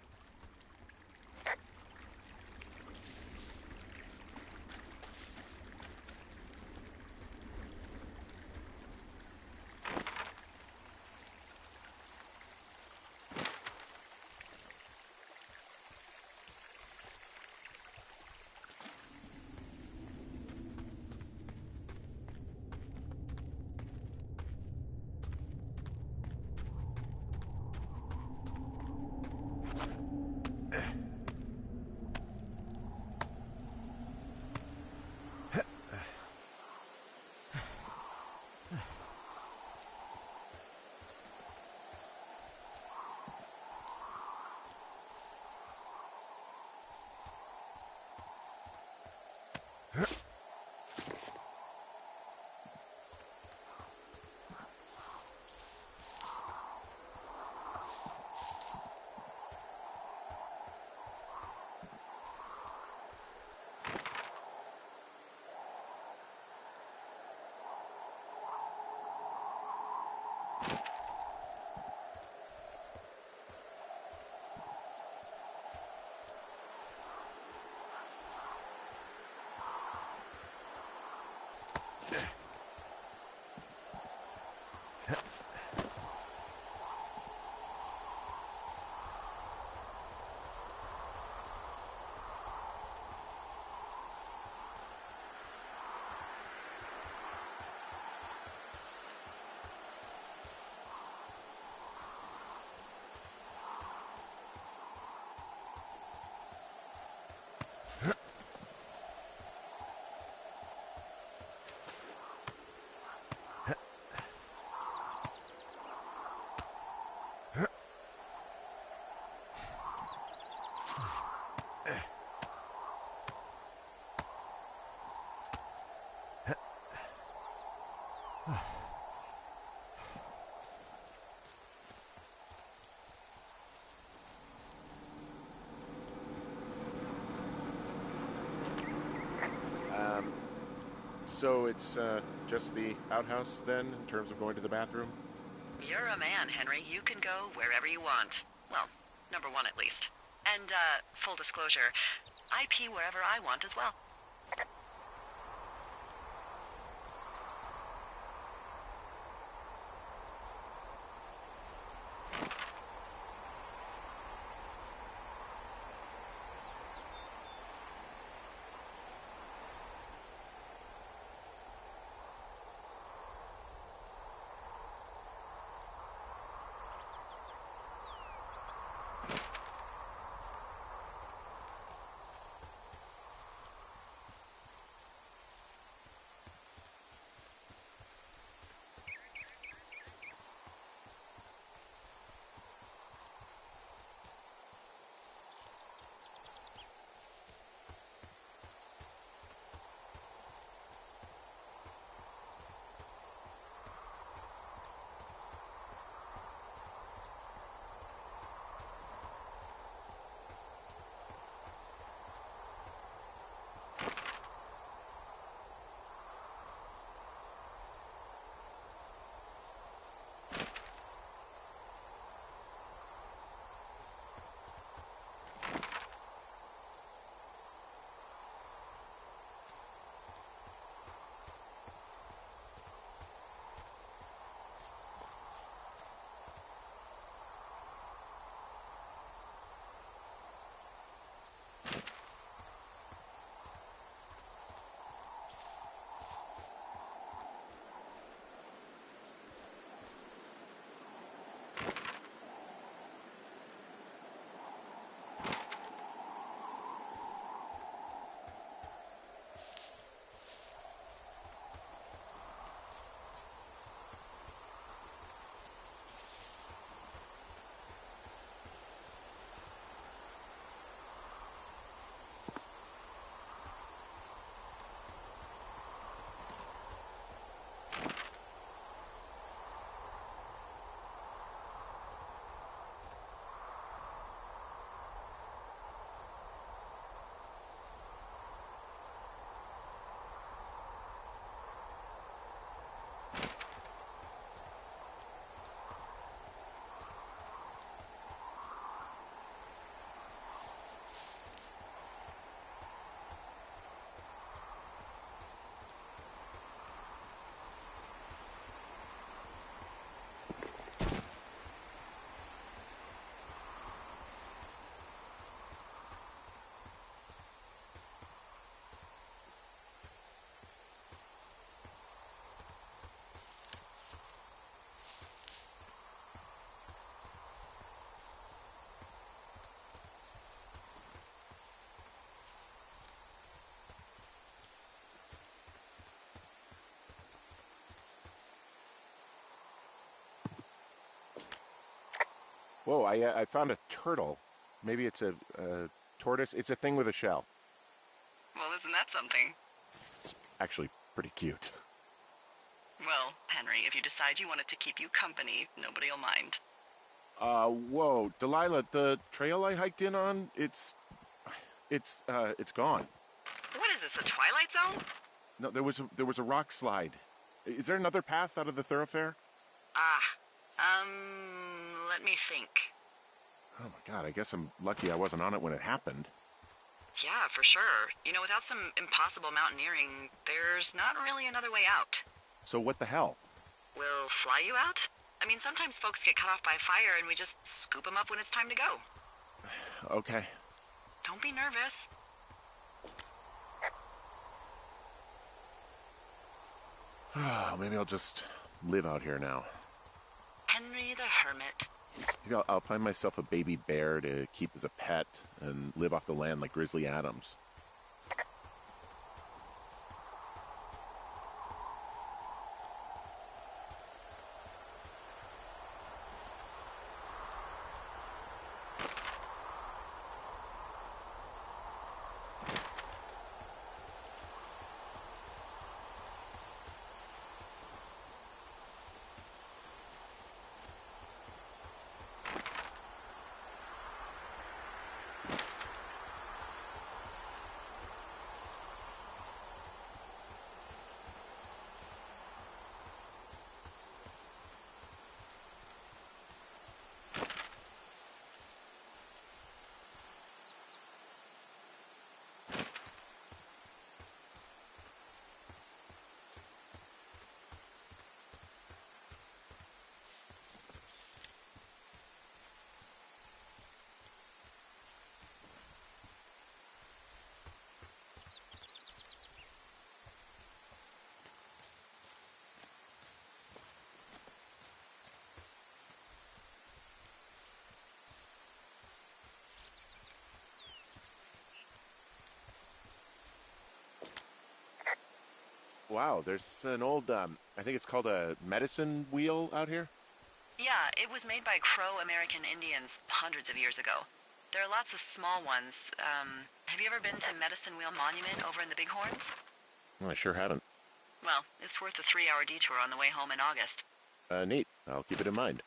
So it's just the outhouse then, in terms of going to the bathroom? You're a man, Henry. You can go wherever you want. Well, number one at least. And, full disclosure, I pee wherever I want as well. Whoa, I found a turtle. Maybe it's a tortoise. It's a thing with a shell. Well, isn't that something? It's actually pretty cute. Well, Henry, if you decide you want it to keep you company, nobody'll mind. Whoa, Delilah, the trail I hiked in on, it's gone. What is this, the Twilight Zone? No, there was a rock slide. Is there another path out of the thoroughfare? Let me think. Oh my god, I guess I'm lucky I wasn't on it when it happened. Yeah, for sure. You know, without some impossible mountaineering, there's not really another way out. So what the hell? We'll fly you out? I mean, sometimes folks get cut off by fire and we just scoop them up when it's time to go. Okay. Don't be nervous. Maybe I'll just live out here now. Henry the Hermit. Maybe I'll find myself a baby bear to keep as a pet and live off the land like Grizzly Adams. Wow, there's an old, I think it's called a medicine wheel out here. Yeah, it was made by Crow American Indians hundreds of years ago. There are lots of small ones. Have you ever been to Medicine Wheel Monument over in the Bighorns? I sure haven't. Well, it's worth a 3-hour detour on the way home in August. Neat. I'll keep it in mind.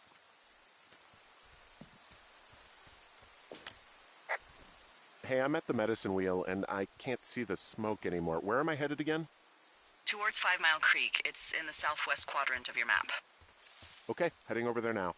Hey, I'm at the medicine wheel, and I can't see the smoke anymore. Where am I headed again? Towards 5 Mile Creek. It's in the southwest quadrant of your map. Okay, heading over there now.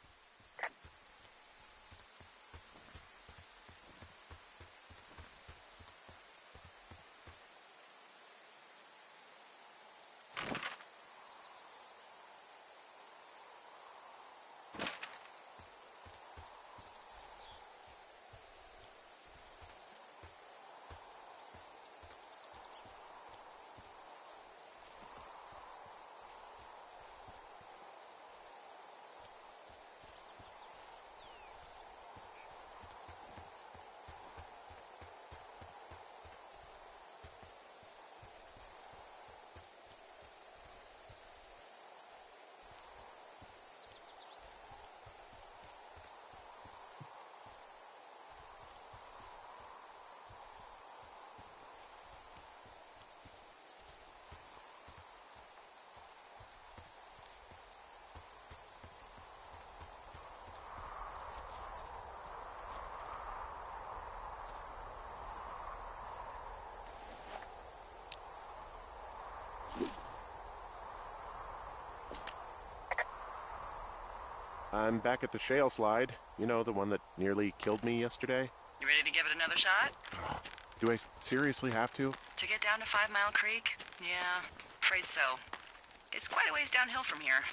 I'm back at the shale slide. You know, the one that nearly killed me yesterday. You ready to give it another shot? Do I seriously have to? To get down to 5 Mile Creek? Yeah, afraid so. It's quite a ways downhill from here.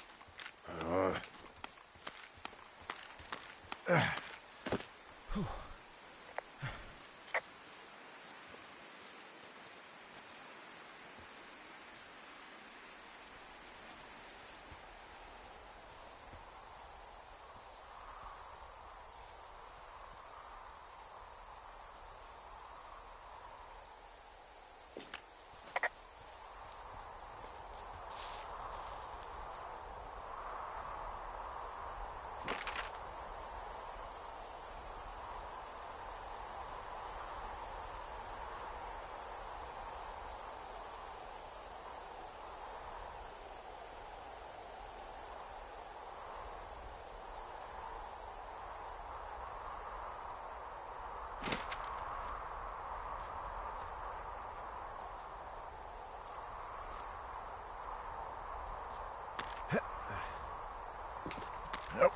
Nope.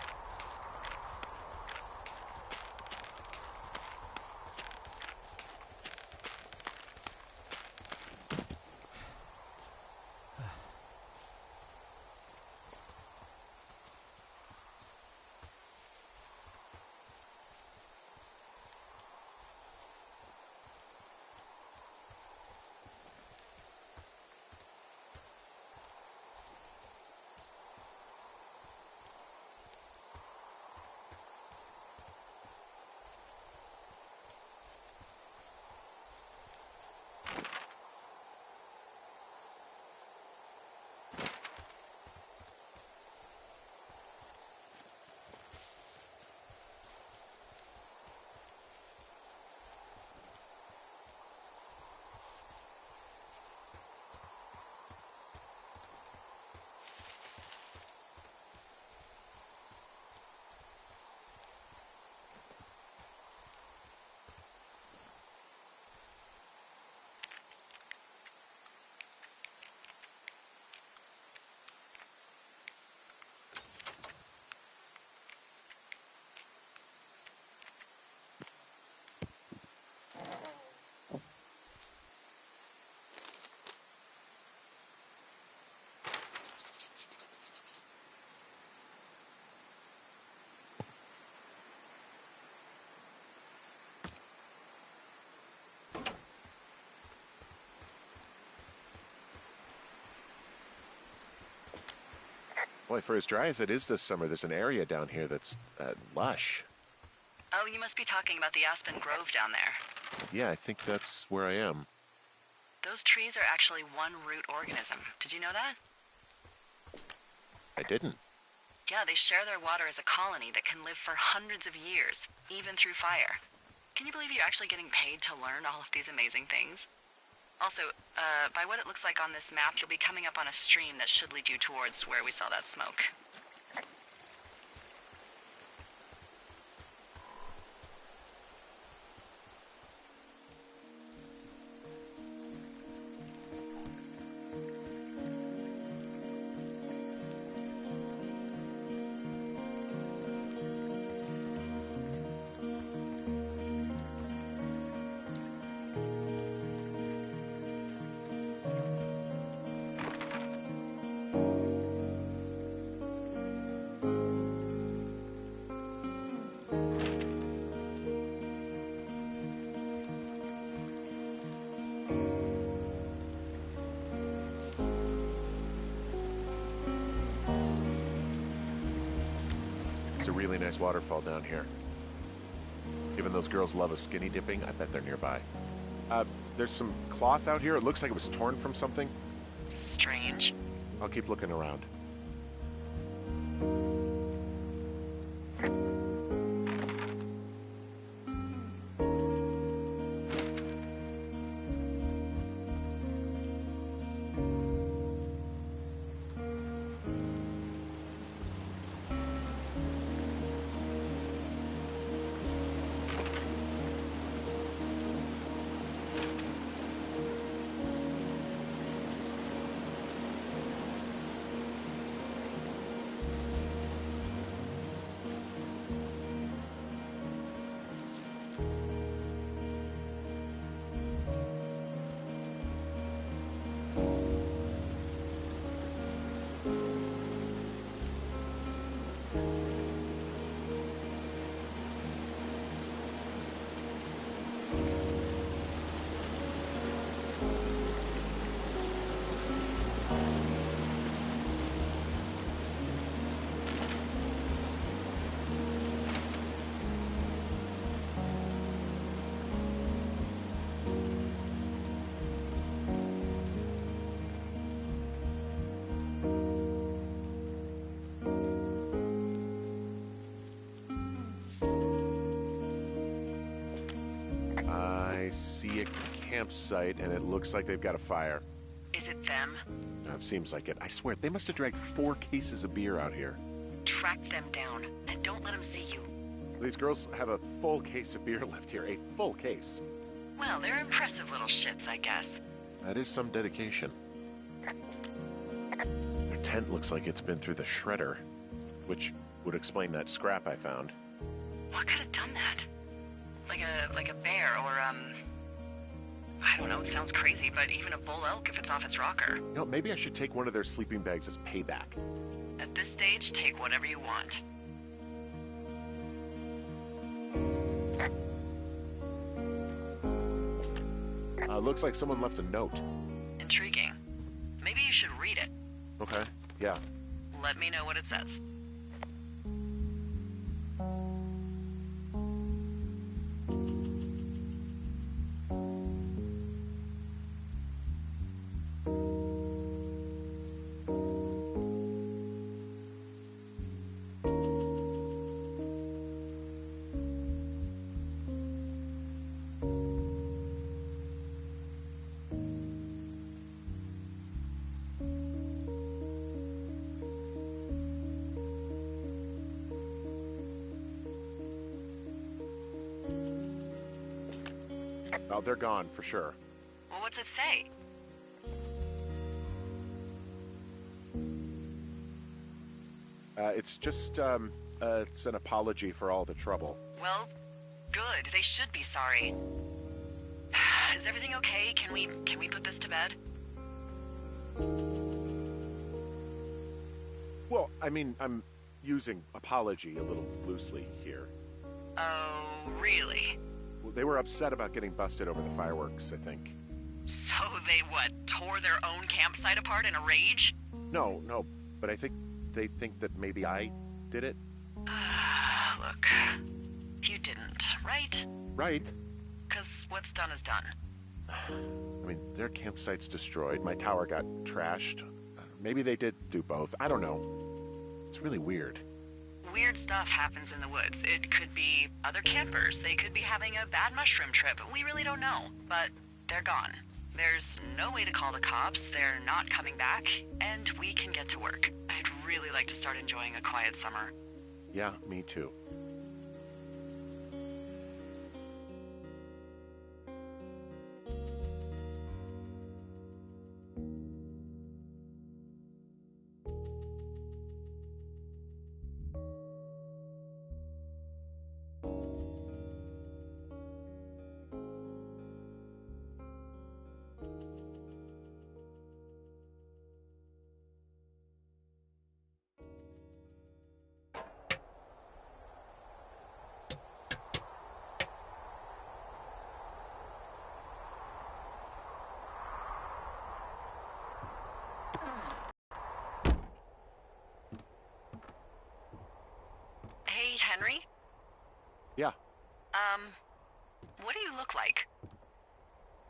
Boy, for as dry as it is this summer, there's an area down here that's lush. Oh, you must be talking about the Aspen Grove down there. Yeah, I think that's where I am. Those trees are actually one root organism. Did you know that? I didn't. Yeah, they share their water as a colony that can live for hundreds of years, even through fire. Can you believe you're actually getting paid to learn all of these amazing things? Also, by what it looks like on this map, you'll be coming up on a stream that should lead you towards where we saw that smoke. It's a really nice waterfall down here. Given those girls love a skinny dipping, I bet they're nearby. There's some cloth out here. It looks like it was torn from something. Strange. I'll keep looking around. I see a campsite, and it looks like they've got a fire. Is it them? It seems like it. I swear, they must have dragged 4 cases of beer out here. Track them down, and don't let them see you. These girls have a full case of beer left here. A full case. Well, they're impressive little shits, I guess. That is some dedication. Their tent looks like it's been through the shredder, which would explain that scrap I found. What could have done that? Like a bear or, I don't know, it sounds crazy, but even a bull elk if it's off its rocker. You know, maybe I should take one of their sleeping bags as payback. At this stage, take whatever you want. Looks like someone left a note. Intriguing. Maybe you should read it. Okay, yeah. Let me know what it says. Oh, they're gone, for sure. Well, what's it say? It's just, it's an apology for all the trouble. Well, good. They should be sorry. Is everything okay? Can we put this to bed? Well, I mean, I'm using apology a little loosely here. Oh, really? Well, they were upset about getting busted over the fireworks, I think. So they, what, tore their own campsite apart in a rage? No, but I think they think that maybe I did it? Look, you didn't, right? Right. Because what's done is done. I mean, their campsite's destroyed. My tower got trashed. Maybe they did do both. I don't know. It's really weird. Weird stuff happens in the woods. It could be other campers. They could be having a bad mushroom trip. We really don't know. But they're gone. There's no way to call the cops. They're not coming back. And we can get to work. I'd really like to start enjoying a quiet summer. Yeah, me too. Hey, Henry? Yeah. What do you look like?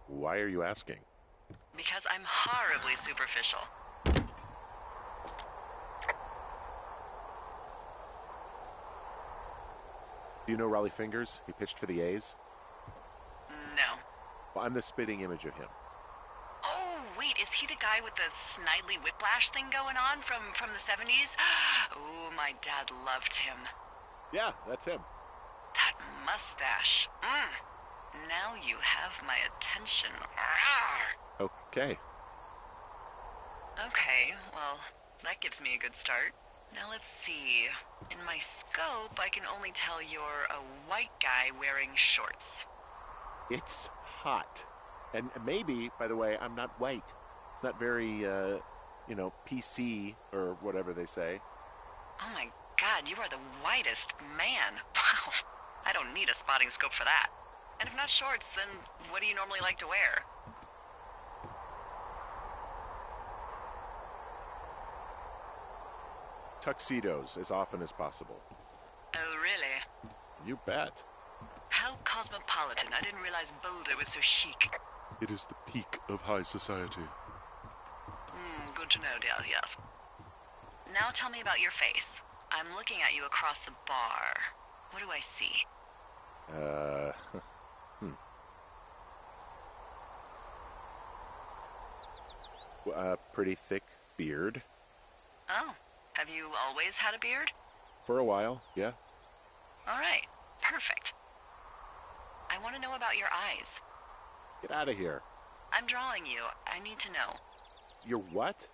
Why are you asking? Because I'm horribly superficial. Do you know Raleigh Fingers? He pitched for the A's. No. Well, I'm the spitting image of him. Oh, wait, is he the guy with the snidely whiplash thing going on from the 70s? Oh, my dad loved him. Yeah, that's him. That mustache. Now you have my attention. Okay. Okay, well, that gives me a good start. Now let's see. In my scope, I can only tell you're a white guy wearing shorts. It's hot. And maybe, by the way, I'm not white. It's not very, PC or whatever they say. Oh my god, you are the whitest man. Wow. I don't need a spotting scope for that. And if not shorts, then what do you normally like to wear? Tuxedos as often as possible. Oh, really? You bet. How cosmopolitan. I didn't realize Boulder was so chic. It is the peak of high society. Good to know, dear, yes. Now tell me about your face. I'm looking at you across the bar. What do I see? A pretty thick beard. Oh, have you always had a beard? For a while, yeah. All right, perfect. I want to know about your eyes. Get out of here. I'm drawing you. I need to know. You're what?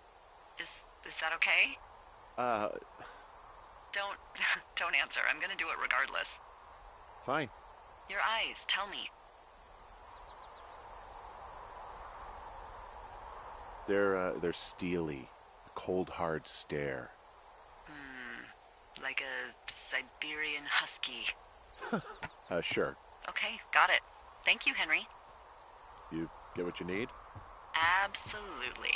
Is that okay? Don't don't answer. I'm gonna do it regardless. Fine. Your eyes, tell me. They're steely. A cold, hard stare. Like a Siberian husky. Sure. Okay, got it. Thank you, Henry. You get what you need? Absolutely.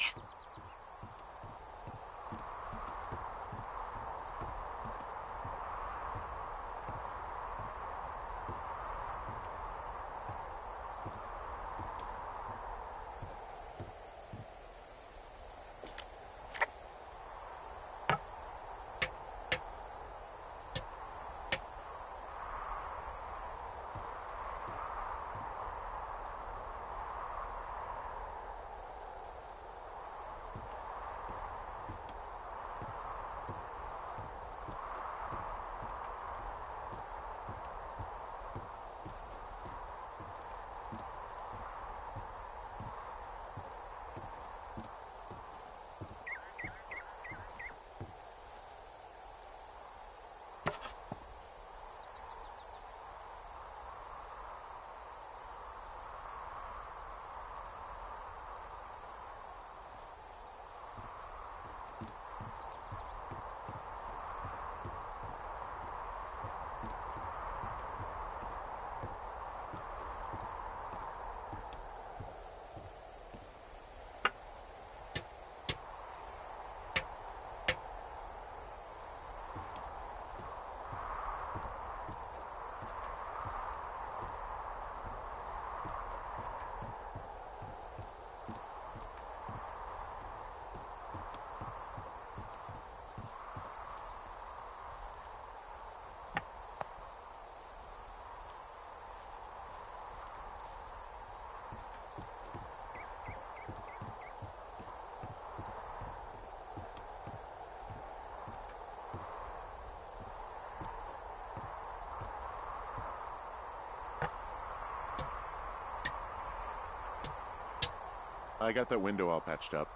I got that window all patched up.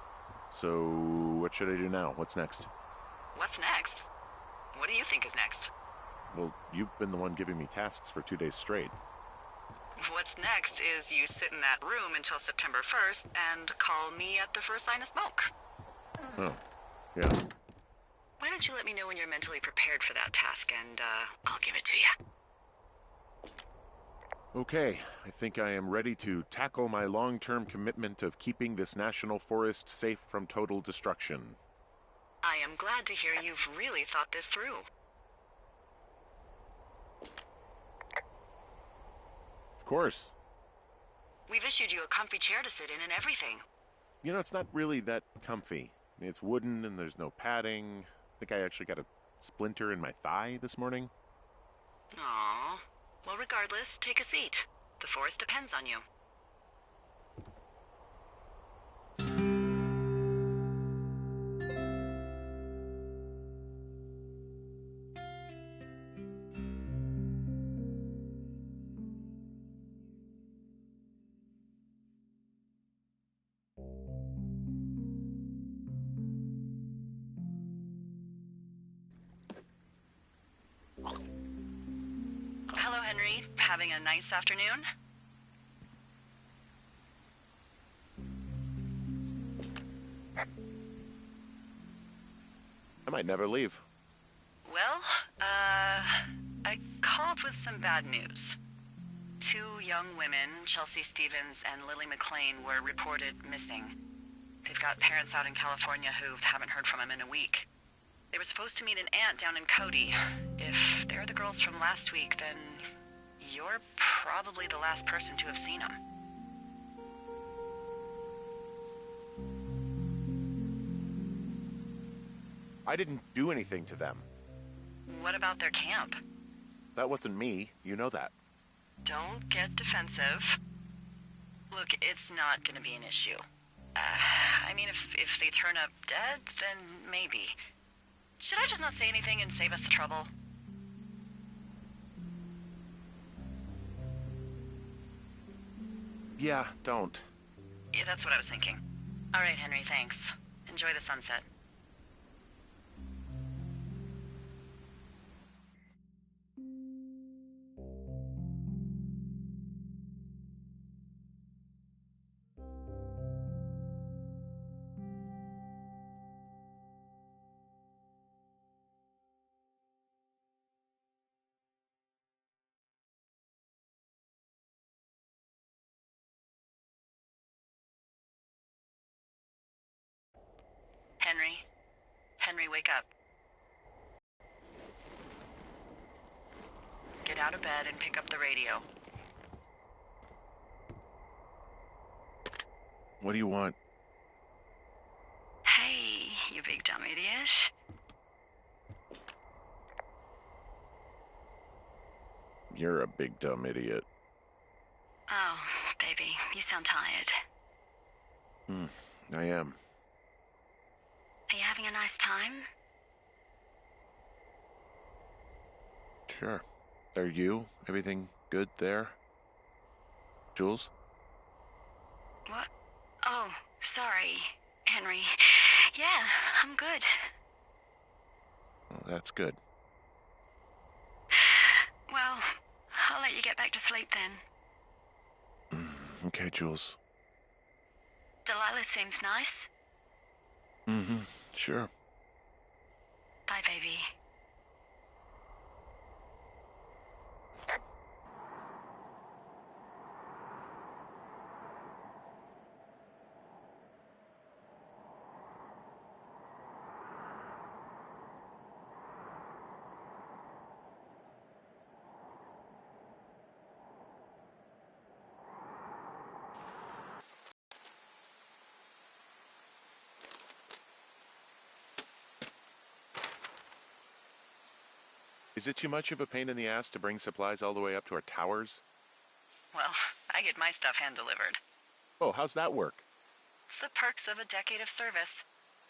So, what should I do now? What's next? What's next? What do you think is next? Well, you've been the one giving me tasks for 2 days straight. What's next is you sit in that room until September 1st and call me at the first sign of smoke. Oh, yeah. Why don't you let me know when you're mentally prepared for that task, and I'll give it to you. Okay, I think I am ready to tackle my long-term commitment of keeping this national forest safe from total destruction. I am glad to hear you've really thought this through. Of course. We've issued you a comfy chair to sit in and everything. You know, it's not really that comfy. I mean, it's wooden and there's no padding. I think I actually got a splinter in my thigh this morning. Aww. Well, regardless, take a seat. The forest depends on you. Hello, Henry. Having a nice afternoon? I might never leave. Well, I called with some bad news. 2 young women, Chelsea Stevens and Lily McLean, were reported missing. They've got parents out in California who haven't heard from them in a week. They were supposed to meet an aunt down in Cody. If they're the girls from last week, then you're probably the last person to have seen them. I didn't do anything to them. What about their camp? That wasn't me. You know that. Don't get defensive. Look, it's not gonna be an issue. I mean, if they turn up dead, then maybe. Should I just not say anything and save us the trouble? Yeah, don't. Yeah, that's what I was thinking. All right, Henry, thanks. Enjoy the sunset. Henry? Henry, wake up. Get out of bed and pick up the radio. What do you want? Hey, you big dumb idiot. You're a big dumb idiot. Oh, baby, you sound tired. I am. Are you having a nice time? Sure. Are you? Everything good there? Jules? What? Oh, sorry, Henry. Yeah, I'm good. Oh, that's good. Well, I'll let you get back to sleep then. Okay, Jules. Delilah seems nice. Sure. Bye, baby. Is it too much of a pain in the ass to bring supplies all the way up to our towers? Well, I get my stuff hand-delivered. Oh, how's that work? It's the perks of a decade of service.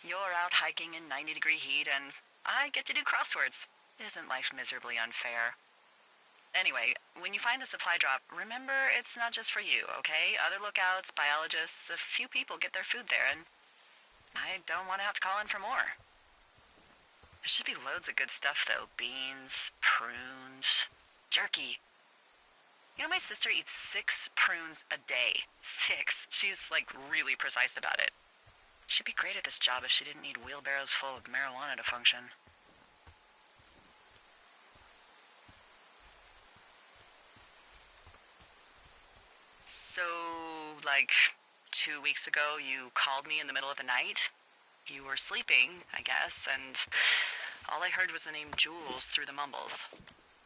You're out hiking in 90-degree heat, and I get to do crosswords. Isn't life miserably unfair? Anyway, when you find the supply drop, remember it's not just for you, okay? Other lookouts, biologists, a few people get their food there, and I don't want to have to call in for more. There should be loads of good stuff, though. Beans, prunes, jerky. You know, my sister eats 6 prunes a day. 6. She's, like, really precise about it. She'd be great at this job if she didn't need wheelbarrows full of marijuana to function. So, like, 2 weeks ago, you called me in the middle of the night? You were sleeping, I guess, and all I heard was the name Jules through the mumbles.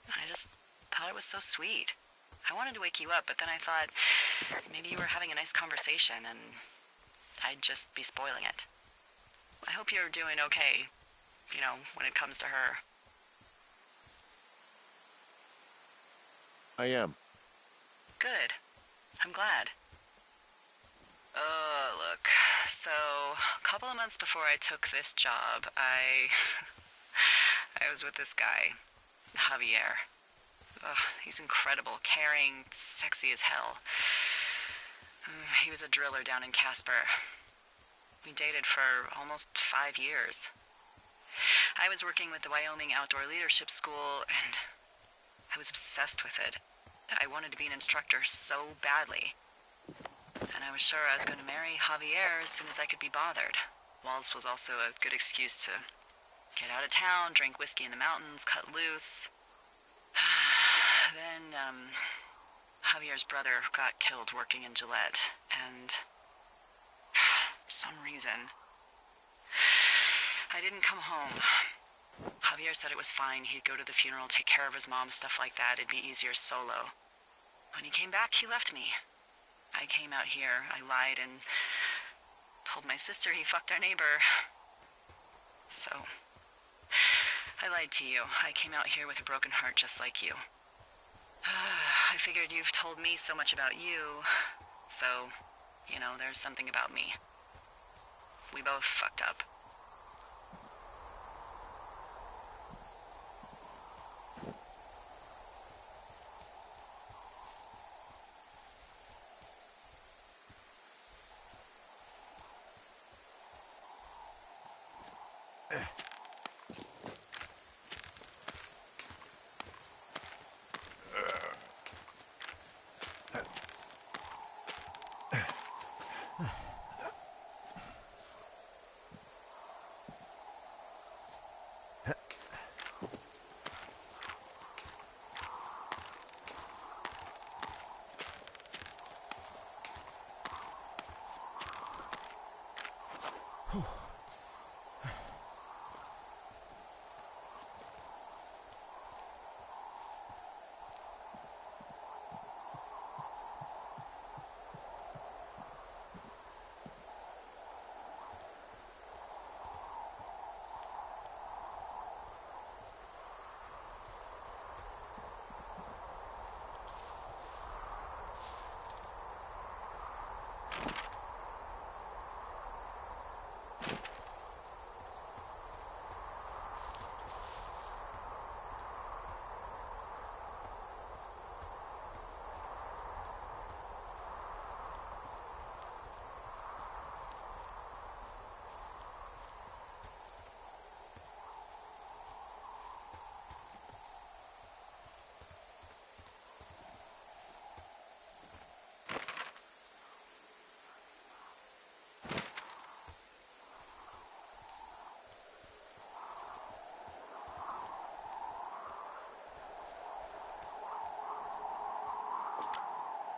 I just thought it was so sweet. I wanted to wake you up, but then I thought maybe you were having a nice conversation and I'd just be spoiling it. I hope you're doing okay, you know, when it comes to her. I am. Good. I'm glad. Look, so a couple of months before I took this job, I was with this guy, Javier. Ugh, he's incredible, caring, sexy as hell. He was a driller down in Casper. We dated for almost 5 years. I was working with the Wyoming Outdoor Leadership School, and I was obsessed with it. I wanted to be an instructor so badly. And I was sure I was going to marry Javier as soon as I could be bothered. Walls was also a good excuse to get out of town, drink whiskey in the mountains, cut loose. Then, Javier's brother got killed working in Gillette, and for some reason, I didn't come home. Javier said it was fine. He'd go to the funeral, take care of his mom, stuff like that. It'd be easier solo. When he came back, he left me. I came out here, I lied, and told my sister he fucked our neighbor. So, I lied to you. I came out here with a broken heart just like you. I figured you've told me so much about you, so, you know, there's something about me. We both fucked up.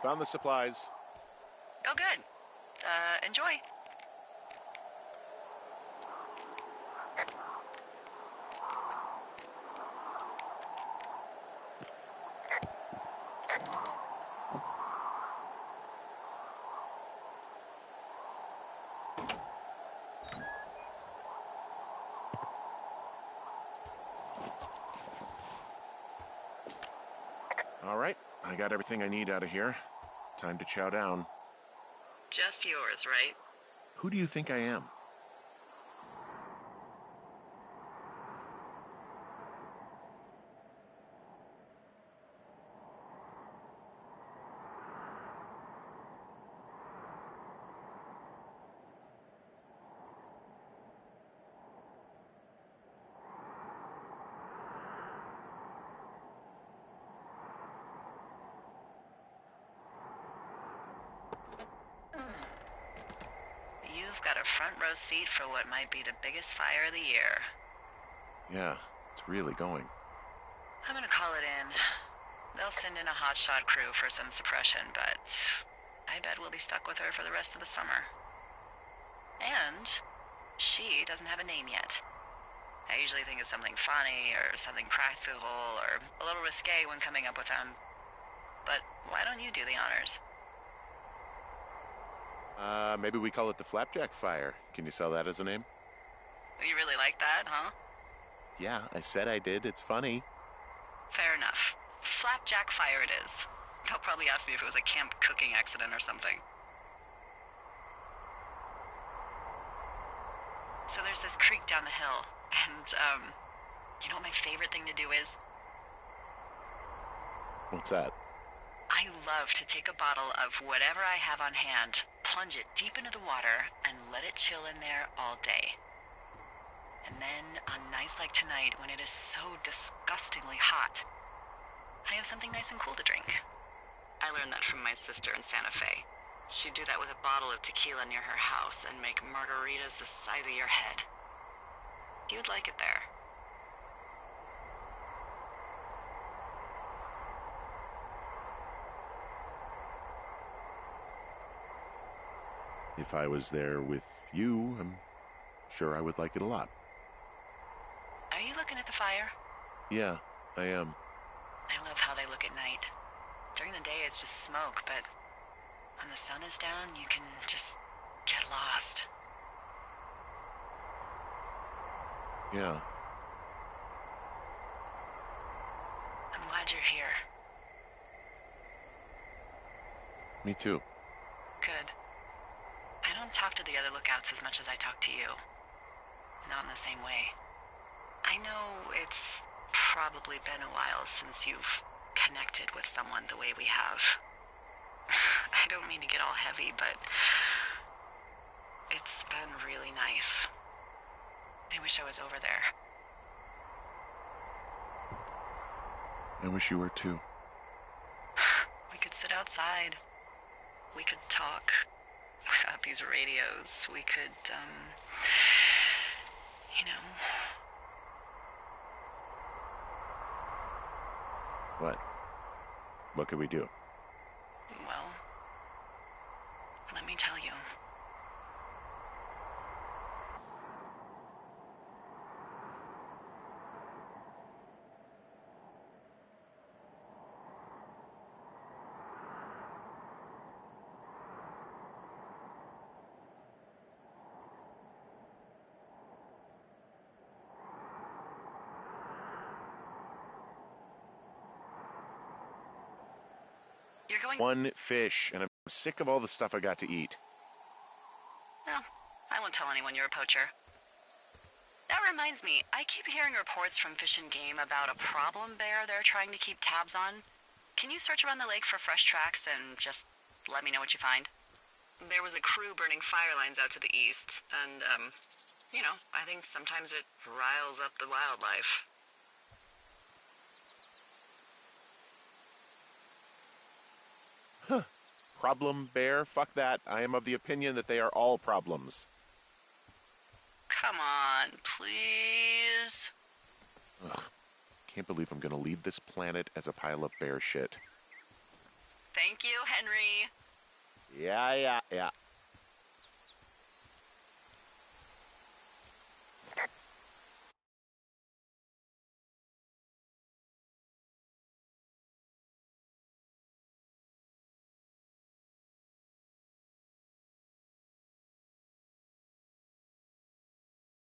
Found the supplies. Oh, good. Enjoy. All right, I got everything I need out of here. Time to chow down. Just yours, right? Who do you think I am? you've got a front row seat for what might be the biggest fire of the year. Yeah, it's really going. I'm gonna call it in. They'll send in a hotshot crew for some suppression, but I bet we'll be stuck with her for the rest of the summer. And she doesn't have a name yet. I usually think of something funny or something practical or a little risque when coming up with them. But why don't you do the honors? Maybe we call it the Flapjack Fire. Can you sell that as a name? You really like that, huh? Yeah, I said I did. It's funny. Fair enough. Flapjack Fire it is. They'll probably ask me if it was a camp cooking accident or something. So there's this creek down the hill, and, you know what my favorite thing to do is? What's that? I love to take a bottle of whatever I have on hand, plunge it deep into the water, and let it chill in there all day. And then, on nights like tonight, when it is so disgustingly hot, I have something nice and cool to drink. I learned that from my sister in Santa Fe. She'd do that with a bottle of tequila near her house and make margaritas the size of your head. You'd like it there. If I was there with you, I'm sure I would like it a lot. Are you looking at the fire? Yeah, I am. I love how they look at night. During the day, it's just smoke, but when the sun is down, you can just get lost. Yeah. I'm glad you're here. Me too. Good. I don't talk to the other lookouts as much as I talk to you. Not in the same way. I know it's probably been a while since you've connected with someone the way we have. I don't mean to get all heavy, but it's been really nice. I wish I was over there. I wish you were too. We could sit outside. We could talk without these radios. We could, you know... What? What could we do? Well, let me tell you. You're going... One fish, and I'm sick of all the stuff I got to eat. No, I won't tell anyone you're a poacher. That reminds me, I keep hearing reports from Fish and Game about a problem bear they're trying to keep tabs on. Can you search around the lake for fresh tracks and just let me know what you find? There was a crew burning fire lines out to the east, and, you know, I think sometimes it riles up the wildlife. Huh. Problem bear? Fuck that. I am of the opinion that they are all problems. Come on, please. Ugh. Can't believe I'm gonna leave this planet as a pile of bear shit. Thank you, Henry. Yeah.